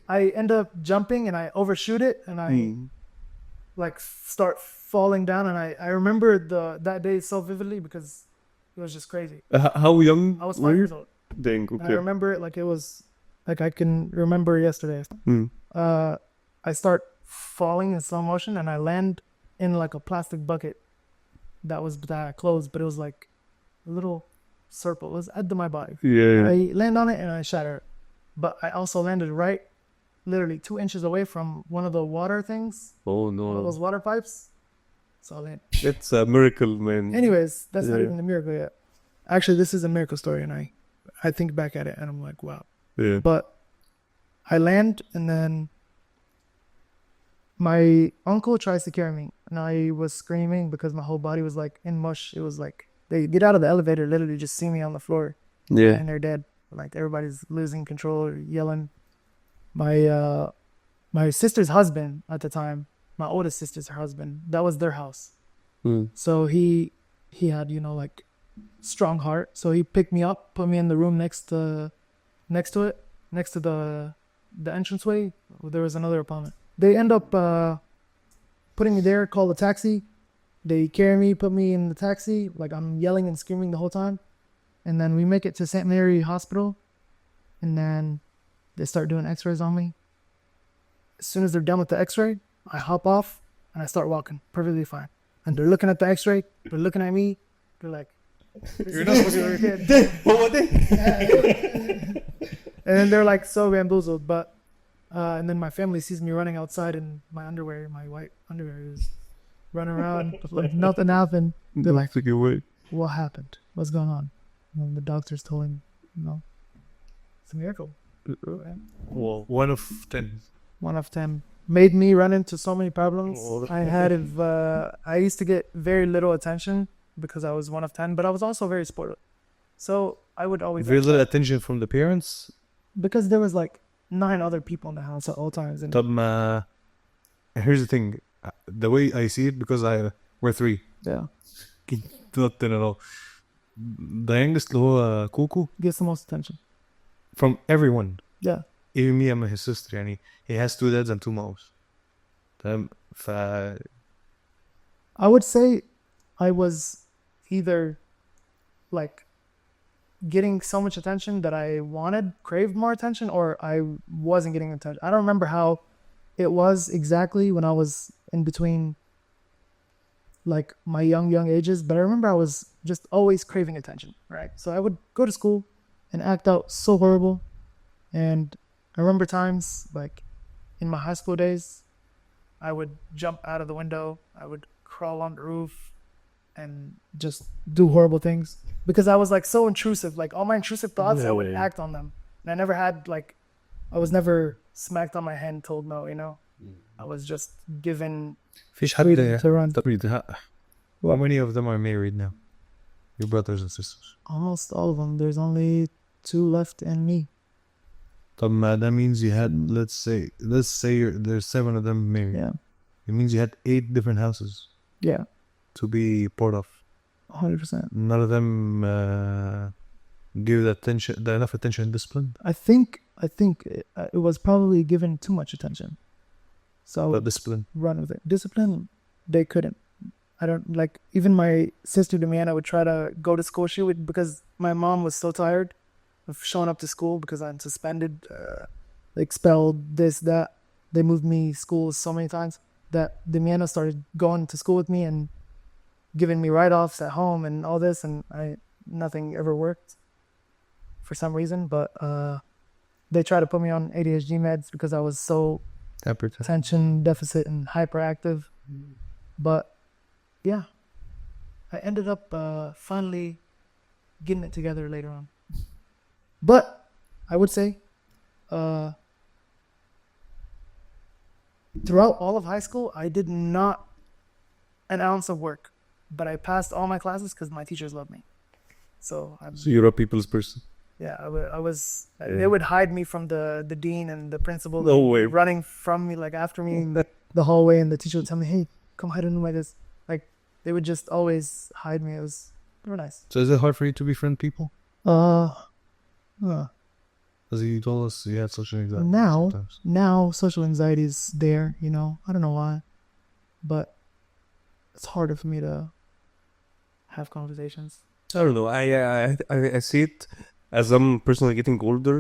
I end up jumping and I overshoot it and I like start falling down, and I remember that day so vividly because it was just crazy. How young? I was 5 years old. Dang, I okay. remember it like it was like I can remember yesterday. I start falling in slow motion and I land in like a plastic bucket that was closed, but it was like a little circle. It was at my body. Yeah. I land on it and I shatter it. But I also landed right literally 2 inches away from one of the water things. Oh One of no. those water pipes. So I landed. It's a miracle, man. Anyways, that's not Yeah. even a miracle yet. Actually, this is a miracle story, and I think back at it and I'm like, wow. Yeah. But I land, and then my uncle tries to carry me, and I was screaming because my whole body was like in mush. It was like they get out of the elevator, literally just see me on the floor, Yeah. and they're dead. Like everybody's losing control, yelling. My sister's husband at the time, my oldest sister's husband, that was their house. So he had, like strong heart. So he picked me up, put me in the room next to it, next to the entranceway. There was another apartment. They end up putting me there, call a taxi. They carry me, put me in the taxi. Like I'm yelling and screaming the whole time. And then we make it to St. Mary Hospital. And then they start doing x-rays on me. As soon as they're done with the x-ray, I hop off and I start walking perfectly fine. And they're looking at the x-ray, they're looking at me, they're like, you're not supposed to be a kid. And then they're like so bamboozled. But and then my family sees me running outside in my underwear, my white underwear, is running around like nothing happened. They're like, what happened? What's going on? And the doctors told him, it's a miracle. Well, 1 of 10. 1 of 10. Made me run into so many problems. Oh. I used to get very little attention because I was 1 of 10, but I was also very spoiled. So I would always Very little attention from the parents. because there was like 9 other people in the house at all times. And طب ما here's the thing, the way I see it, because we're 3. yeah, Not 10 at all. The youngest اللي هو كوكو gets the most attention. from everyone. Yeah. Even me and his sister يعني he has 2 dads and 2 moms. تمام ف. I would say I was either like getting so much attention that I craved more attention, or I wasn't getting attention. I don't remember how it was exactly when I was in between like my young ages, but I remember I was just always craving attention, right? So I would go to school and act out so horrible. And I remember times like in my high school days, I would jump out of the window, I would crawl on the roof and just do horrible things because I was like so intrusive. Like all my intrusive thoughts, I would act on them. And I never had like, I was never smacked on my head and told no, you know? I was just given فيش حد to run. How many of them are married now? Your brothers and sisters? Almost all of them. There's only 2 left and me. طب ما that means you had, let's say there's 7 of them married. Yeah. It means you had 8 different houses Yeah. to be part of. 100%. None of them give enough attention and discipline. I think it was probably given too much attention. So I But would discipline. run with it. Discipline, they couldn't. I don't like, even my sister Damiana would try to go to school. She would, because my mom was so tired of showing up to school because I'm suspended, expelled, this, that. They moved me schools so many times that Damiana started going to school with me and giving me write-offs at home and all this, and nothing ever worked for some reason. But they tried to put me on ADHD meds because I was so attention deficit and hyperactive. But yeah, I ended up finally getting it together later on. But I would say throughout all of high school, I did not an ounce of work, but I passed all my classes because my teachers loved me. So you're a people's person. Yeah, I was. They would hide me from the dean and the principal. No way. Running from me, like after me in the hallway, and the teacher would tell me, "Hey, come hide under my desk." Like they would just always hide me. It was very nice. So is it hard for you to befriend people? As you told us, you had social anxiety. Now social anxiety is there. You know, I don't know why, but it's harder for me to have conversations. I don't know. I see it as I'm personally getting older.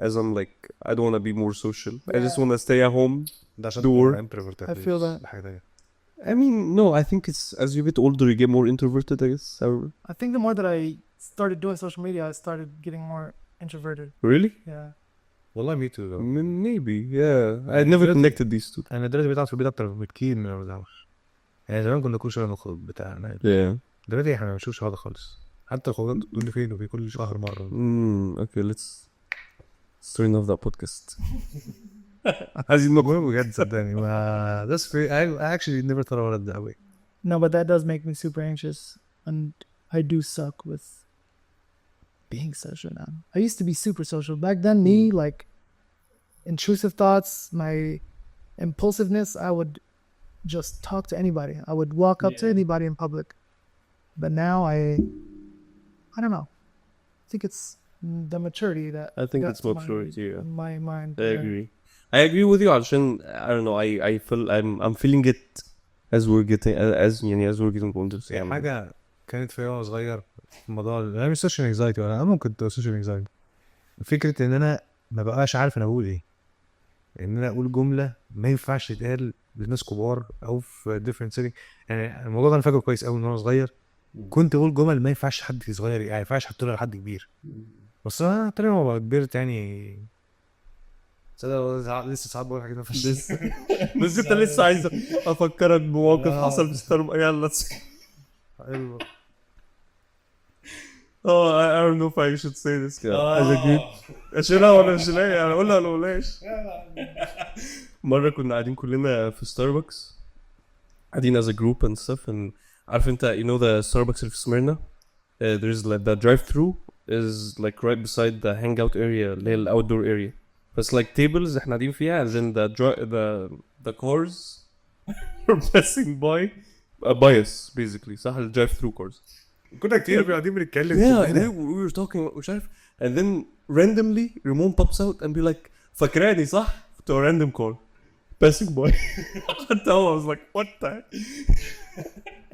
As I'm like, I don't want to be more social. I just want to stay at home. I feel that. I mean, no, I think it's as you get older, you get more introverted, I guess. I think the more that I started doing social media, I started getting more introverted. Really? Yeah. والله me too though. Maybe, yeah. I never connected these two. أنا دلوقتي بقيت أقعد في البيت أكتر بكتير من لما بتعمل. يعني زمان كنا كل شوية نخرج بتاع. Yeah. دلوقتي إحنا ما بنشوفش هذا خالص. حتى الخروجات كل فين وفي كل شهر مرة. Okay, let's turn off that podcast. As you know, بجد صدقني ما that's free. I actually never thought about it that way. No, but that does make me super anxious, and I do suck with being social now. I used to be super social back then. Me, like intrusive thoughts, my impulsiveness, I would just talk to anybody. I would walk up to anybody in public. But now I don't know. I think it's the maturity that I think it's maturity. My mind. I agree with you. عشان I don't know. I feel I'm feeling it as we're getting older. يعني حاجة كانت في وانا صغير في موضوع انا مش سوشيال انكزايتي ولا انا ممكن تبقى سوشيال انكزايتي. فكرة ان انا ما بقاش عارف انا بقول ايه. ان انا اقول جملة ما ينفعش تتقال لناس كبار او في different setting. يعني الموضوع ده انا فاكره كويس قوي وانا صغير. كنت اقول جمل ما ينفعش حد صغير يعني ما ينفعش تقولها لحد كبير. بس انا تقريبا ما كبرت يعني لسه ساعات بقول حاجات ما ينفعش. بس انت لسه عايز افكرك بموقف حصل في ستاربكس. يلا I don't know if I should say this as a group. اشيلها ولا مش لاقي انا اقولها ولا بلاش. مرة كنا قاعدين كلنا في ستاربكس قاعدين as a group and stuff and عارف انت you know the Starbucks اللي في سميرنا there's like the drive through is like right beside the hangout area اللي هي ال outdoor area بس like tables احنا قاعدين فيها and then the cars are passing by us basically صح ال drive through cars. كنا كتير قاعدين بنتكلم. we were talking مش عارف and then randomly Ramon pops out and be like فاكراني صح to a random car passing by. حتى هو I was like what the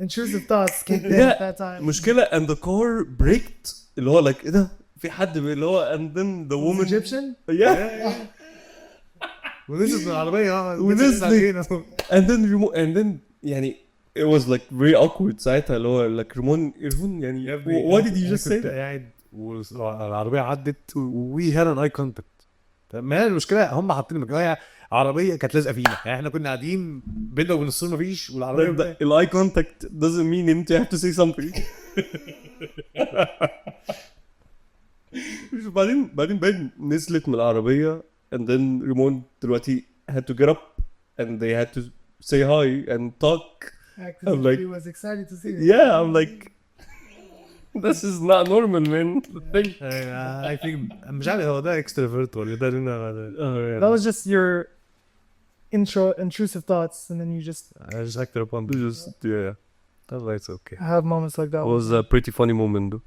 intrusive thoughts kicked in at that time. مشكلة and the car braked اللي هو like ايه ده في حد اللي هو and then the woman Egyptian. yeah ونزلت من العربيه ونزلت and then يعني it was like very awkward ساعتها اللي هو like ريمون يعني what did you just say قاعد والعربيه عدت we had an eye contact. ما هي المشكله هم حاطين مجموعه عربيه كانت لازقه فينا يعني احنا كنا قاعدين بينا وبين الصوره مفيش والعربيه ال eye contact doesn't mean انت you have to say something. بعدين نزلت من العربيه and then ريمون دلوقتي had to get up and they had to say hi and talk. I'm like, he was excited to see you. yeah, I'm like, this is not normal, man. The thing. I think مش عارف هو ده extrovert ولا ده That was just your intrusive thoughts, and then you just I just acted upon Just yeah, that's okay. have moments like that. it was a pretty funny moment though.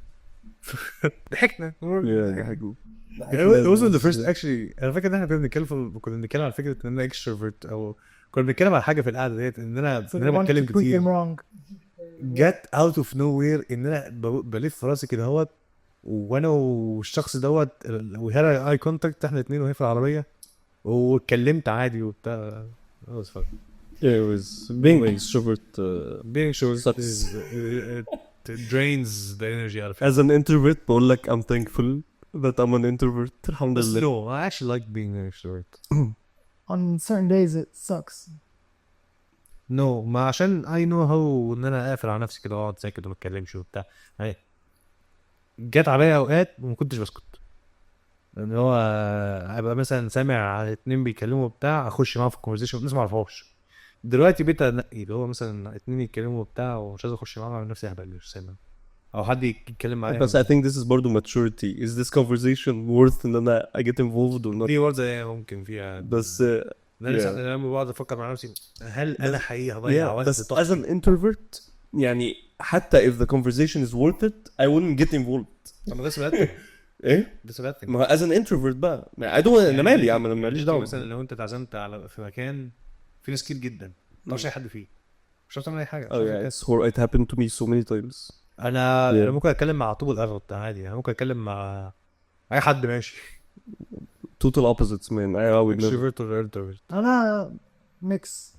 ضحكنا Yeah, it wasn't the first actually. انا فاكر ان احنا كنا بنتكلم على فكره ان انا extrovert او كنا بنتكلم على حاجه في القعده ديت ان انا بتكلم Prove كتير him wrong. get out of nowhere ان انا بلف راسي كده اهوت وانا والشخص دوت we had eye contact احنا الاثنين وهي في العربيه واتكلمت عادي وبتاع. that was fun. yeah, it was being extrovert. being short sucks. it drains the energy out of it. As an introvert, بقول لك I'm thankful that I'm an introvert. الحمد لله. No, I actually like being an extrovert. On certain days, it sucks. no ما عشان I know how ان انا اقفل على نفسي كده واقعد ساكت وما اتكلمش وبتاع. يعني جت عليا اوقات وما كنتش بسكت لان هو ابقى مثلا سامع على اتنين بيتكلموا بتاع اخش معاهم في الكونفرسيشن الناس ما اعرفهاش. دلوقتي بقيت انقي اللي هو مثلا اتنين يتكلموا بتاع ومش عايز اخش معاهم على نفسي هبقى مش سامع او حد يتكلم معايا. بس I think this is برضو maturity. Is this conversation worth ان انا I get involved or not? دي برضه ممكن فيها بس انا لما بقعد افكر مع نفسي هل انا حقيقي هضيع وقت بس as an introvert يعني حتى if the conversation is worth it I wouldn't get involved. طب ده سبب ايه؟ ده سبب ما as an introvert بقى I don't انا مالي يا عم انا ماليش دعوه. مثلا لو انت اتعزمت على في مكان في ناس كتير جدا ما تعرفش اي حد فيه مش هتعمل اي حاجه. oh yeah it happened to me so many times. انا ممكن اتكلم مع طوب الارض عادي يعني ممكن اتكلم مع اي حد ماشي. total opposites man. I would never. extrovert or introvert. أنا mix.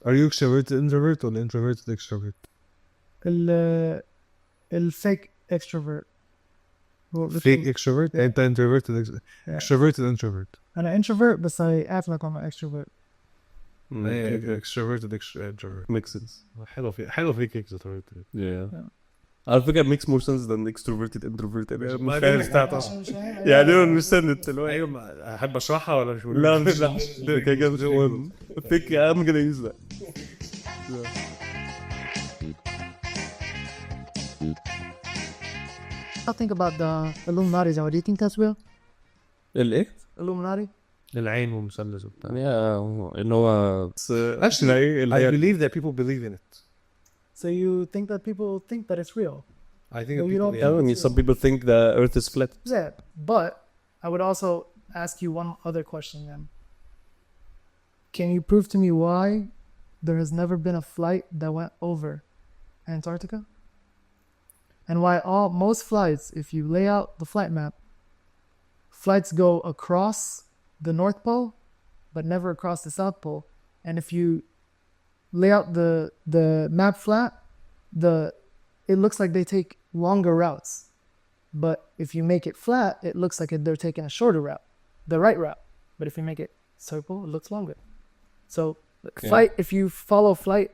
Are you extroverted introvert or introverted extrovert? الفيك extrovert. fake extrovert انت introverted extroverted introvert. أنا introvert بس I act like I'm an extrovert. extroverted introvert makes sense. حلو فيك extrovert. yeah على فكرة makes more sense than extroverted introvert. ما فاهم بتاعته يعني انا understand it. ايوه احب اشرحها ولا مش لا مش ده كده مش مهم. فيك I'm gonna use that. I think about the Illuminati. What do you think that's real? الايه؟ Illuminati. العين ومثلث وبتاع. ان هو actually I believe that people believe in it. So you think that people think that it's real? I think you don't. I mean some people think the earth is flat. Yeah, but I would also ask you one other question then. Can you prove to me why there has never been a flight that went over Antarctica? And why most flights, if you lay out the flight map, flights go across the North Pole, but never across the South Pole. And if you lay out the map flat, it looks like they take longer routes. But if you make it flat, it looks like they're taking a shorter route, the right route. But if you make it circle, it looks longer. So flight, if you follow flight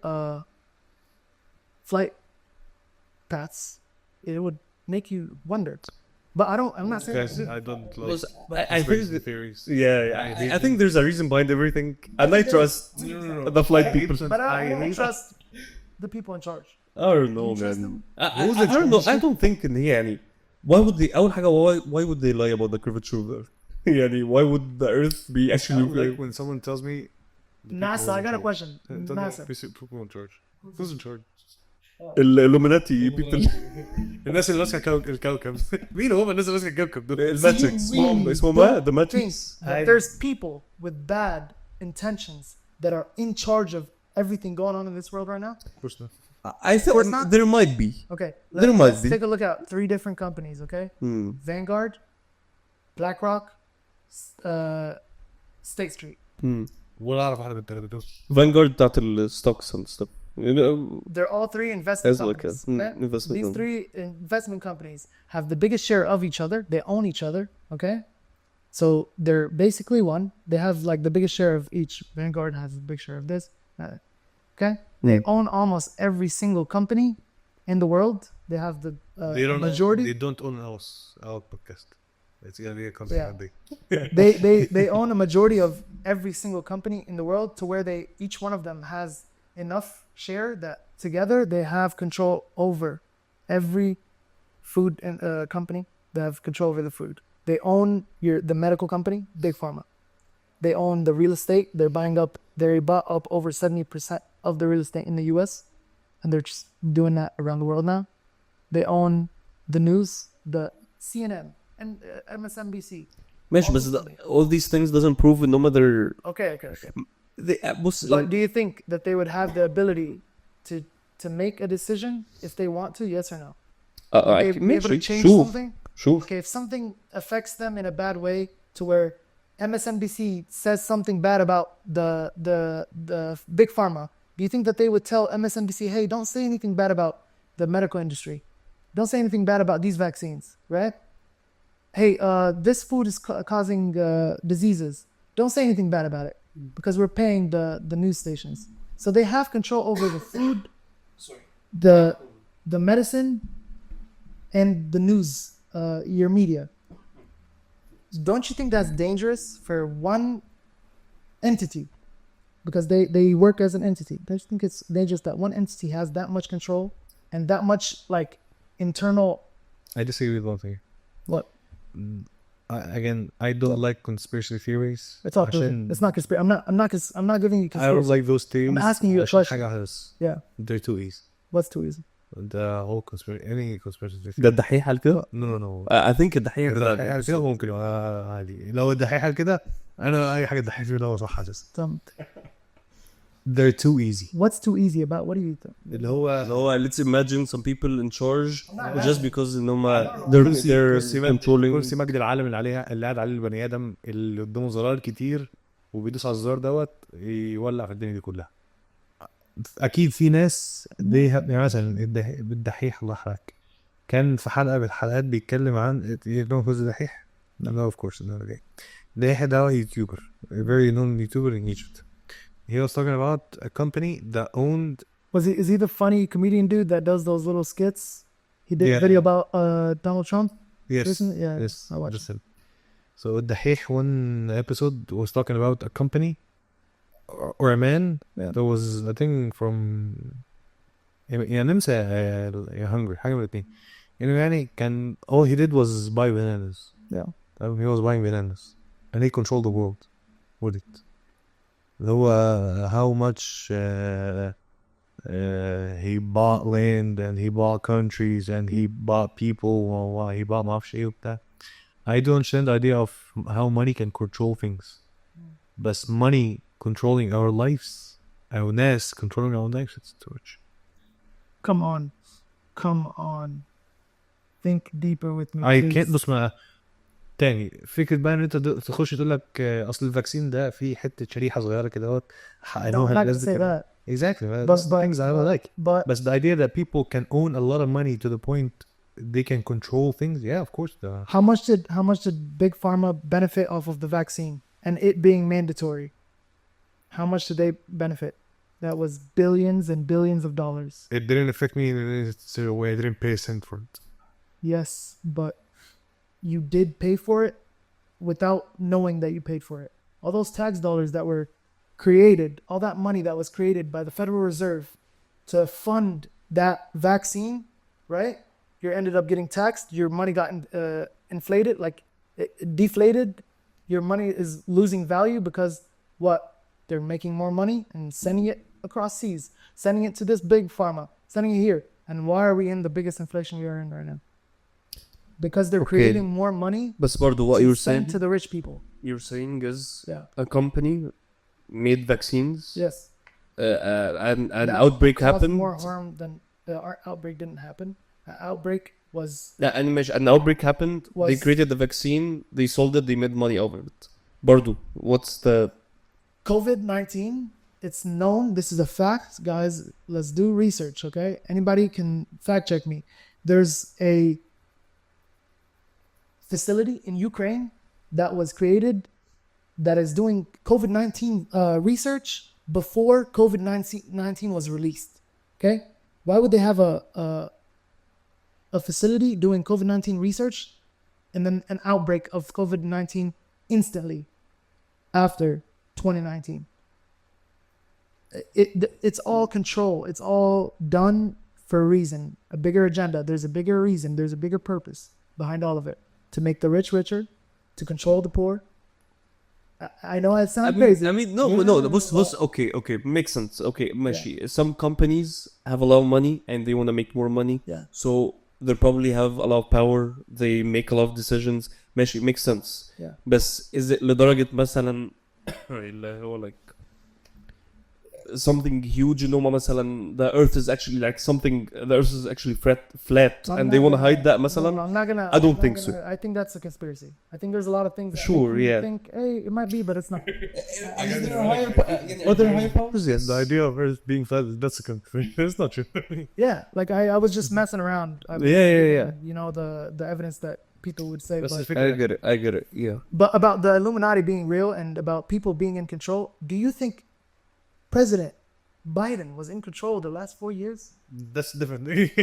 paths, it would make you wonder. But I'm not saying I don't like I think theories. I think there's a reason behind everything and I trust the flight people. But I don't trust the people in charge. I don't know man. I don't know. I don't think in here يعني why would they أول حاجة why would they lie about the curvature of the earth? يعني why would the earth be actually like when someone tells me NASA, I got a question. NASA. People in charge. Who's in charge? الإلوميناتي people. الناس اللي ماسكه الكوكب. مين هم الناس اللي ماسكه الكوكب دول؟ الماتريكس اسمهم ايه؟ The Matrix. There's people with bad intentions that are in charge of everything going on in this world right now. I think course not. there might be. Okay, There might let's be. take a look at 3 different companies. Okay, Vanguard, BlackRock, State Street. ولا اعرف واحده من الثلاثه دول. Vanguard بتاعت الستوكس and stuff. You know, They're all 3 investment as like a companies. okay? investment. These 3 investment companies have the biggest share of each other. They own each other. Okay, so they're basically one. They have like the biggest share of each. Vanguard has a big share of this. Okay, they own almost every single company in the world. They have the majority. They don't own our podcast. It's gonna be a company. Yeah. They own a majority of every single company in the world, to where each one of them has enough share that together they have control over every food and company. They have control over the food. They own the medical company, Big Pharma. They own the real estate. They bought up over 70% of the real estate in the US, and they're just doing that around the world now. They own the news, the CNN and MSNBC. ماشي بس all these things doesn't prove ان هم they're Okay. بص But do you think that they would have the ability to make a decision if they want to? Yes or no? Would they be able to change something? Sure. Okay, if something affects them in a bad way, to where MSNBC says something bad about the Big Pharma, do you think that they would tell MSNBC, hey, don't say anything bad about the medical industry, don't say anything bad about these vaccines, right? Hey, this food is causing diseases, don't say anything bad about it, because we're paying the news stations. So they have control over the food, the medicine, and the news, your media. Don't you think that's dangerous for one entity? Because they work as an entity. Don't you think it's dangerous that one entity has that much control and that much like internal? I disagree with one thing. What? Again, I don't like conspiracy theories. It's all it's not conspiracy. I'm not giving you conspiracy. I don't like those theories. I'm asking you a question. Yeah. They're too easy. What's too easy? The whole conspiracy, any conspiracy theory. ده الدحيح قال كده؟ No. I think الدحيح قال كده ممكن عادي. لو الدحيح قال كده أنا أي حاجة الدحيح فيه هو صح أساسا. They're too easy. What's too easy about? What do you think? اللي هو let's imagine some people in charge just because ان هم they're controlling. كرسي مجد العالم اللي قاعد عليه البني آدم اللي قدامه زرار كتير وبيدوس على الزرار دوت يولع في الدنيا دي كلها. اكيد في ناس يعني مثلا الدحيح الله يحرقك كان في حلقه من الحلقات بيتكلم عن الدحيح. No, of course no. الدحيح ده YouTuber, a very known YouTuber in Egypt. He was talking about a company that owned. Is he the funny comedian dude that does those little skits? He did a video about Donald Trump. Yes. Recently? Yeah. Yes. I watched it. So الدحيح one episode was talking about a company or a man that was I think from نمسا يا hungry حاجة من الاتنين. يعني كان all he did was buy bananas. Yeah. He was buying bananas and he controlled the world with it. هو how much he bought land and he bought countries and he bought people he bought معرفش ايه وبتاع. I don't understand the idea of how money can control things. But money controlling our lives, our ناس controlling our lives, it's too much. Come on. Think deeper with me. I can't. بص ما تاني فكرة بقى ان انت تخش تقول لك اصل الفاكسين ده فيه حتة شريحة صغيرة كده اهوت حقنوها الناس دي. Exactly. But things I don't like. But the idea that people can own a lot of money to the point they can control things, yeah, of course. How much did Big Pharma benefit off of the vaccine and it being mandatory? How much did they benefit? That was billions and billions of dollars. It didn't affect me in a way. I didn't pay a cent for it. Yes, but you did pay for it without knowing that you paid for it. All those tax dollars that were created, all that money that was created by the Federal Reserve to fund that vaccine, right? You ended up getting taxed. Your money got inflated, like deflated. Your money is losing value because what? They're making more money and sending it across seas, sending it to this big pharma, sending it here. And why are we in the biggest inflation we are in right now? Because they're creating more money. But برضو what you're saying to the rich people. You're saying is a company made vaccines. Yes. an that outbreak caused happened. more harm than our outbreak didn't happen. An outbreak was لا أنا مش an outbreak happened. They Was- created the vaccine. They sold it. They made money over it. برضو what's the COVID-19. It's known. This is a fact, guys. Let's do research, okay? Anybody can fact check me. There's a facility in Ukraine that was created that is doing COVID-19 research before COVID-19 was released. Okay, why would they have a facility doing COVID-19 research and then an outbreak of COVID-19 instantly after 2019? It's all control. It's all done for a reason, a bigger agenda. There's a bigger reason. There's a bigger purpose behind all of it, to make the rich richer, to control the poor. I know it sounds crazy. I mean no بص okay makes sense. Okay ماشي. Some companies have a lot of money and they want to make more money. Yeah. So they probably have a lot of power. They make a lot of decisions. ماشي makes sense. Yeah. بس is it لدرجة مثلا اللي هو like something huge إن هما مثلا the earth is actually like something, the earth is actually flat I'm and not they want to gonna- hide that No, مثلا. I'm not gonna. I don't I'm not think so. gonna- I think that's a conspiracy. I think there's a lot of things. That Sure, make you yeah. Think, hey, it might be, but it's not. Are there higher powers? Yes. The idea of Earth being flat, that's a conspiracy. That's not true. Yeah, like I was just messing around. Yeah. You know the evidence that people would say, That's but, the figure. I get it. Yeah. but about the Illuminati being real and about people being in control. Do you think President Biden was in control the last 4 years? That's different.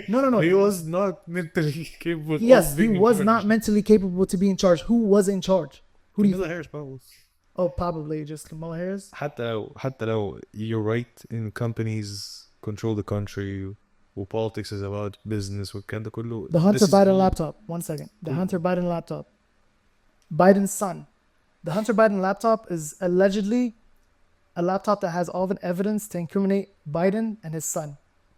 No. He was not mentally capable. Yes, of he being in was charge. not mentally capable to be in charge. Who was in charge? Who do you? Kamala Harris probably. Oh, probably just Kamala Harris. حتى لو you're right in companies control the country politics is about business والكلام ده كله. The Hunter This is- Biden laptop. 1 second. The Hunter Biden laptop. Biden's son. The Hunter Biden laptop is allegedly a laptop that has all the evidence to incriminate Biden and his son.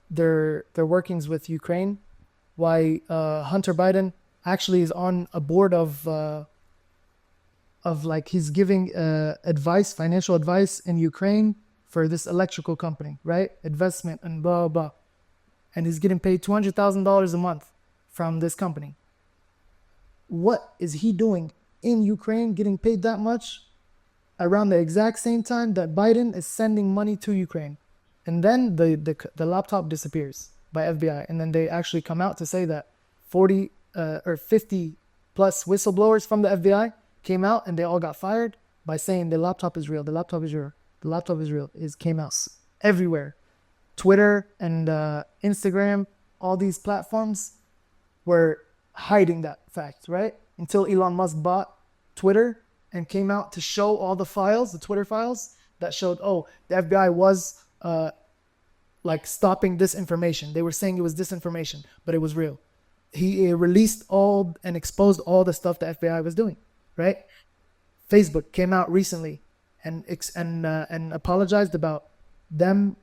Their workings with Ukraine. Why Hunter Biden actually is on a board of like he's giving advice, financial advice in Ukraine for this electrical company, right? Investment and blah blah. And he's getting paid $200,000 a month from this company. What is he doing in Ukraine getting paid that much around the exact same time that Biden is sending money to Ukraine? And then the laptop disappears by FBI. And then they actually come out to say that 40 or 50 plus whistleblowers from the FBI came out and they all got fired by saying the laptop is real. The laptop is real. The laptop is real. It came out everywhere. Twitter and Instagram, all these platforms were hiding that fact, right? Until Elon Musk bought Twitter and came out to show all the files, the Twitter files that showed, oh, the FBI was like stopping disinformation. They were saying it was disinformation, but it was real. He released all and exposed all the stuff the FBI was doing, right? Facebook came out recently and apologized about them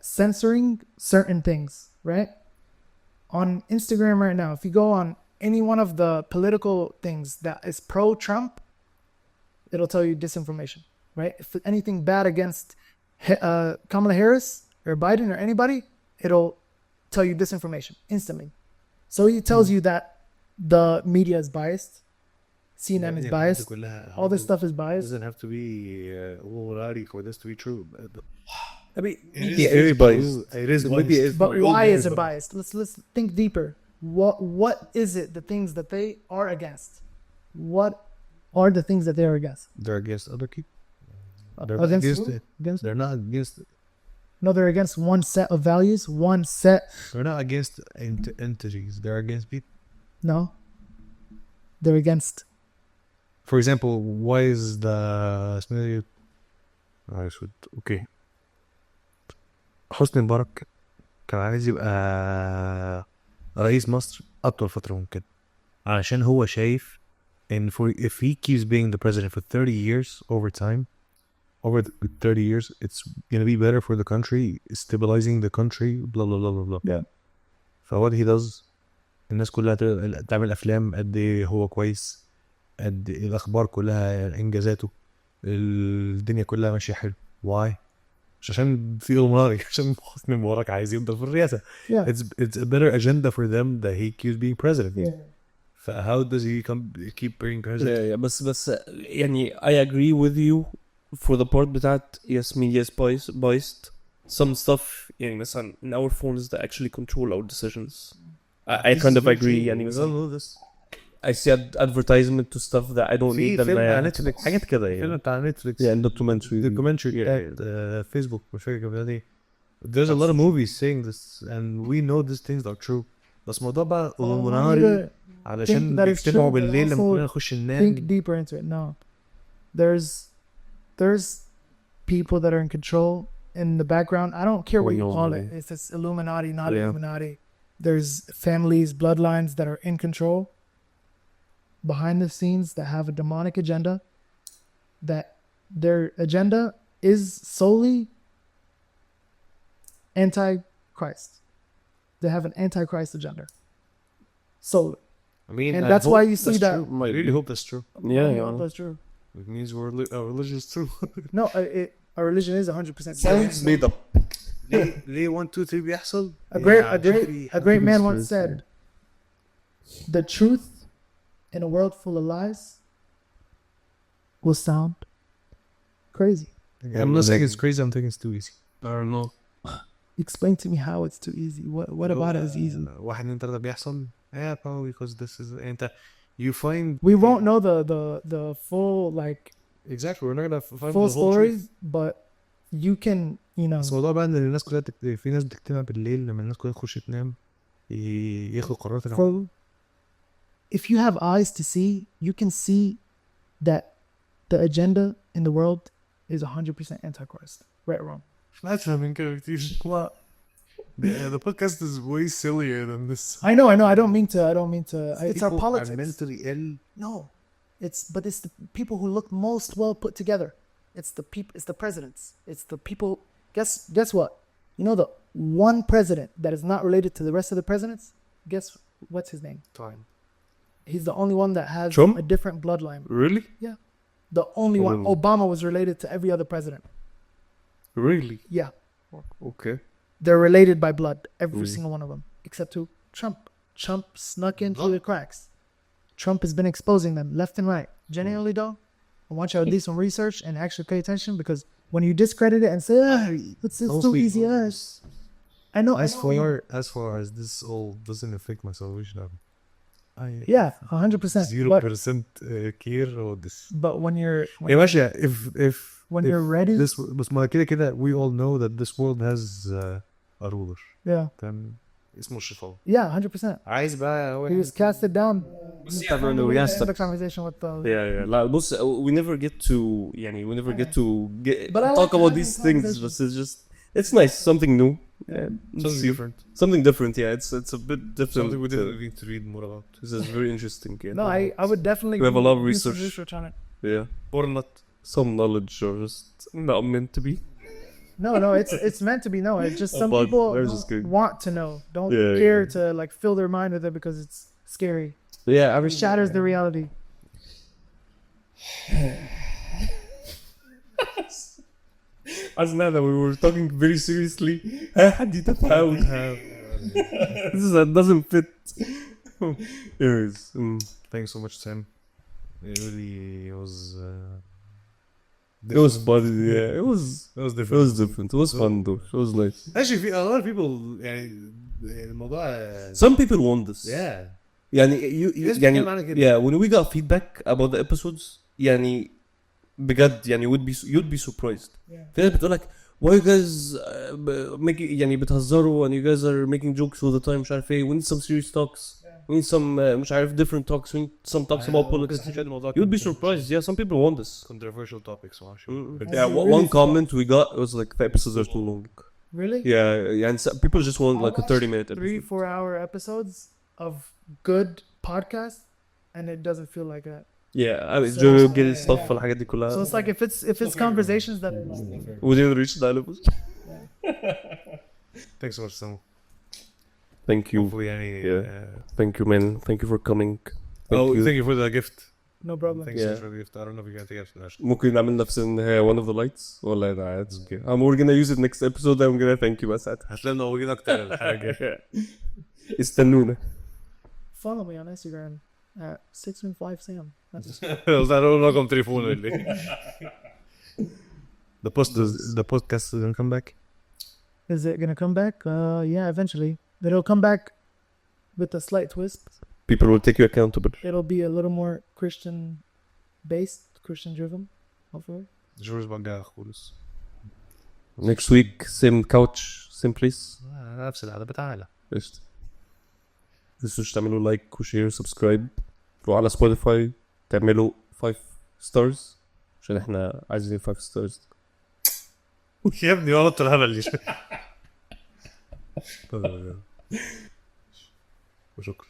censoring certain things, right? On Instagram right now, if you go on any one of the political things that is pro-Trump, it'll tell you disinformation, right? If anything bad against Kamala Harris or Biden or anybody, it'll tell you disinformation instantly. So he tells you that the media is biased, CNN is biased, all this stuff is It biased. doesn't have to be Illuminati for this to be true. I mean, It yeah, is everybody. It is Media biased. is. But why is it biased? Let's think deeper. What is it? The things that they are against. What are the things that they are against? They're against other people. They're Against against who? it. Against? They're not against. No, they're against one set of values. One set. They're not against entities. They're against people. No. They're against. For example, why is the اسمه ايه؟ اسود اوكي حسني مبارك كان عايز يبقى رئيس مصر اطول فتره ممكن علشان هو شايف ان if he keeps being the president for 30 years over time over the 30 years it's gonna be better for the country stabilizing the country blah blah blah blah blah. Yeah. So what he does الناس كلها تعمل افلام قد ايه هو كويس قد الاخبار كلها انجازاته الدنيا كلها ماشيه حلو. Why? مش عشان في إلموناري عشان حسني مبارك عايز يفضل في الرئاسة. Yeah. It's a better agenda for them that he keeps being president. Yeah. How does he keep being president? yeah, بس يعني I agree with you for the part بتاعت yes media is biased. Some stuff يعني مثلا in our phones that actually control our decisions. I kind of agree يعني مثلا I see advertisement to stuff that I don't need. فيلم على نتفليكس حاجات كده يعني. فيلم بتاع نتفليكس Yeah, documentary. بتاعت فيسبوك مش فاكر كان ايه. There's a lot of movies saying this and we know these things are true. بس موضوع بقى إلموناري علشان بيجتمعوا بالليل لما كلنا نخش ننام. Think deeper into it. No, there's people that are in control in the background. I don't care what you call it. If it's Illuminati, not Illuminati. There's families, bloodlines that are in control behind the scenes that have a demonic agenda. That their agenda is solely anti-Christ. They have an anti-Christ agenda. Solely. I mean, and that's why you see that. I really hope that's true. Yeah, that's true. It means our religion is true. No, our religion is 100% Sounds made up. ليه 1 2 3 بيحصل؟ A great man once said, "The truth in a world full of lies will sound crazy." I'm not saying it's crazy. I'm thinking it's too easy. I don't know. Explain to me how it's too easy. What about it is easy? 1 2 3 بيحصل. Yeah, probably because this is انت you find We won't know the full like exactly. We're not gonna find full the whole stories, truth. but you can, you know. بس الموضوع بقى ان الناس كلها في ناس بتجتمع بالليل لما الناس كلها تخش تنام ياخدوا قرارات. If you have eyes to see, you can see that the agenda in the world is 100% anti-Christ. Right or wrong? That's having كتير. What? The podcast is way sillier than this. I know. I don't mean to. It's our politics. Are mentally ill. No, it's the people who look most well put together. It's the people. It's the presidents. It's the people. Guess what? You know the one president that is not related to the rest of the presidents. Guess what's his name? Time. He's the only one that has Trump? a different bloodline. Really? Yeah, the only one. Obama was related to every other president. Really? Yeah. Okay. They're related by blood, every single one of them, except to Trump. Trump snuck in through the cracks. Trump has been exposing them left and right. Genuinely, though, I want you to do some research and actually pay attention, because when you discredit it and say, it's so easy, I know. As far as this all doesn't affect my salvation, yeah, 100%. 0% care or this. But when you're when you're ready, this بس ما كده we all know that this world has a ruler. Yeah. تمام. اسمه الشيطان. Yeah, 100%. عايز بقى he was casted down. The conversation with the. Yeah. لا بص we never get to talk about these things, but it's nice, something new. Something different. Yeah, it's a bit different. Something we didn't need to read more about. This is very interesting. Yeah. No, I would definitely. We have a lot of do some research on it. Yeah. Or not some knowledge, or just not meant to be. No, it's meant to be. No, it's just some people want to know, don't care to like fill their mind with it because it's scary. Yeah, I mean, it shatters the reality. As now that we were talking very seriously, this doesn't fit. Anyways, thanks so much, Sam. It really was. It was fun. Yeah, it was different. It was different. It was fun though. It was nice. Actually, a lot of people يعني الموضوع. Some people want this. Yeah. يعني yeah, when we got feedback about the episodes, يعني بجد يعني you'd be surprised. في ناس بتقول لك why you guys making يعني بتهزروا and you guys are making jokes all the time مش عارف ايه. We need some serious talks. We need some مش عارف different talks. We need some talks about politics. You'd be surprised. Yeah, some people want this. Controversial topics. Yeah, one comment we got was like the episodes are too long. Really? Yeah, and people just want like a 30-minute episode. 3-4 hour episodes of good podcast, and it doesn't feel like that. Yeah, I mean, Joe get stuff والحاجات دي كلها. So it's like if it's conversations that we didn't reach that level. Thanks so much, Sam. Thank you. Hopefully, Thank you, man. Thank you for coming. Thank you for the gift. no problem. Thanks Yeah. for the gift. I don't know if you're gonna take it international. ممكن نعمل نفس ان هي one of the lights ولا لا it's okay. we're gonna use it next episode. I'm gonna thank you بس ساعتها. هتلاقي منورين اكتر الحاجه. استنونا. Follow me on Instagram at 615sam. That's بس انا رقم تليفون اللي. The podcast is gonna come back. Is it gonna come back? Yeah, eventually. It'll come back with a slight twist. People will take you accountable. It'll be a little more Christian based, Christian driven, hopefully. جورج بقى خالص. Next week same couch same place. نفس العادة بتاعنا. قشطة. تنسوش تعملوا لايك وشير سبسكرايب. روحوا على سبوتيفاي تعملوا 5 stars عشان احنا عايزين 5 stars. يا ابني والله الهبل دي. وشكرا.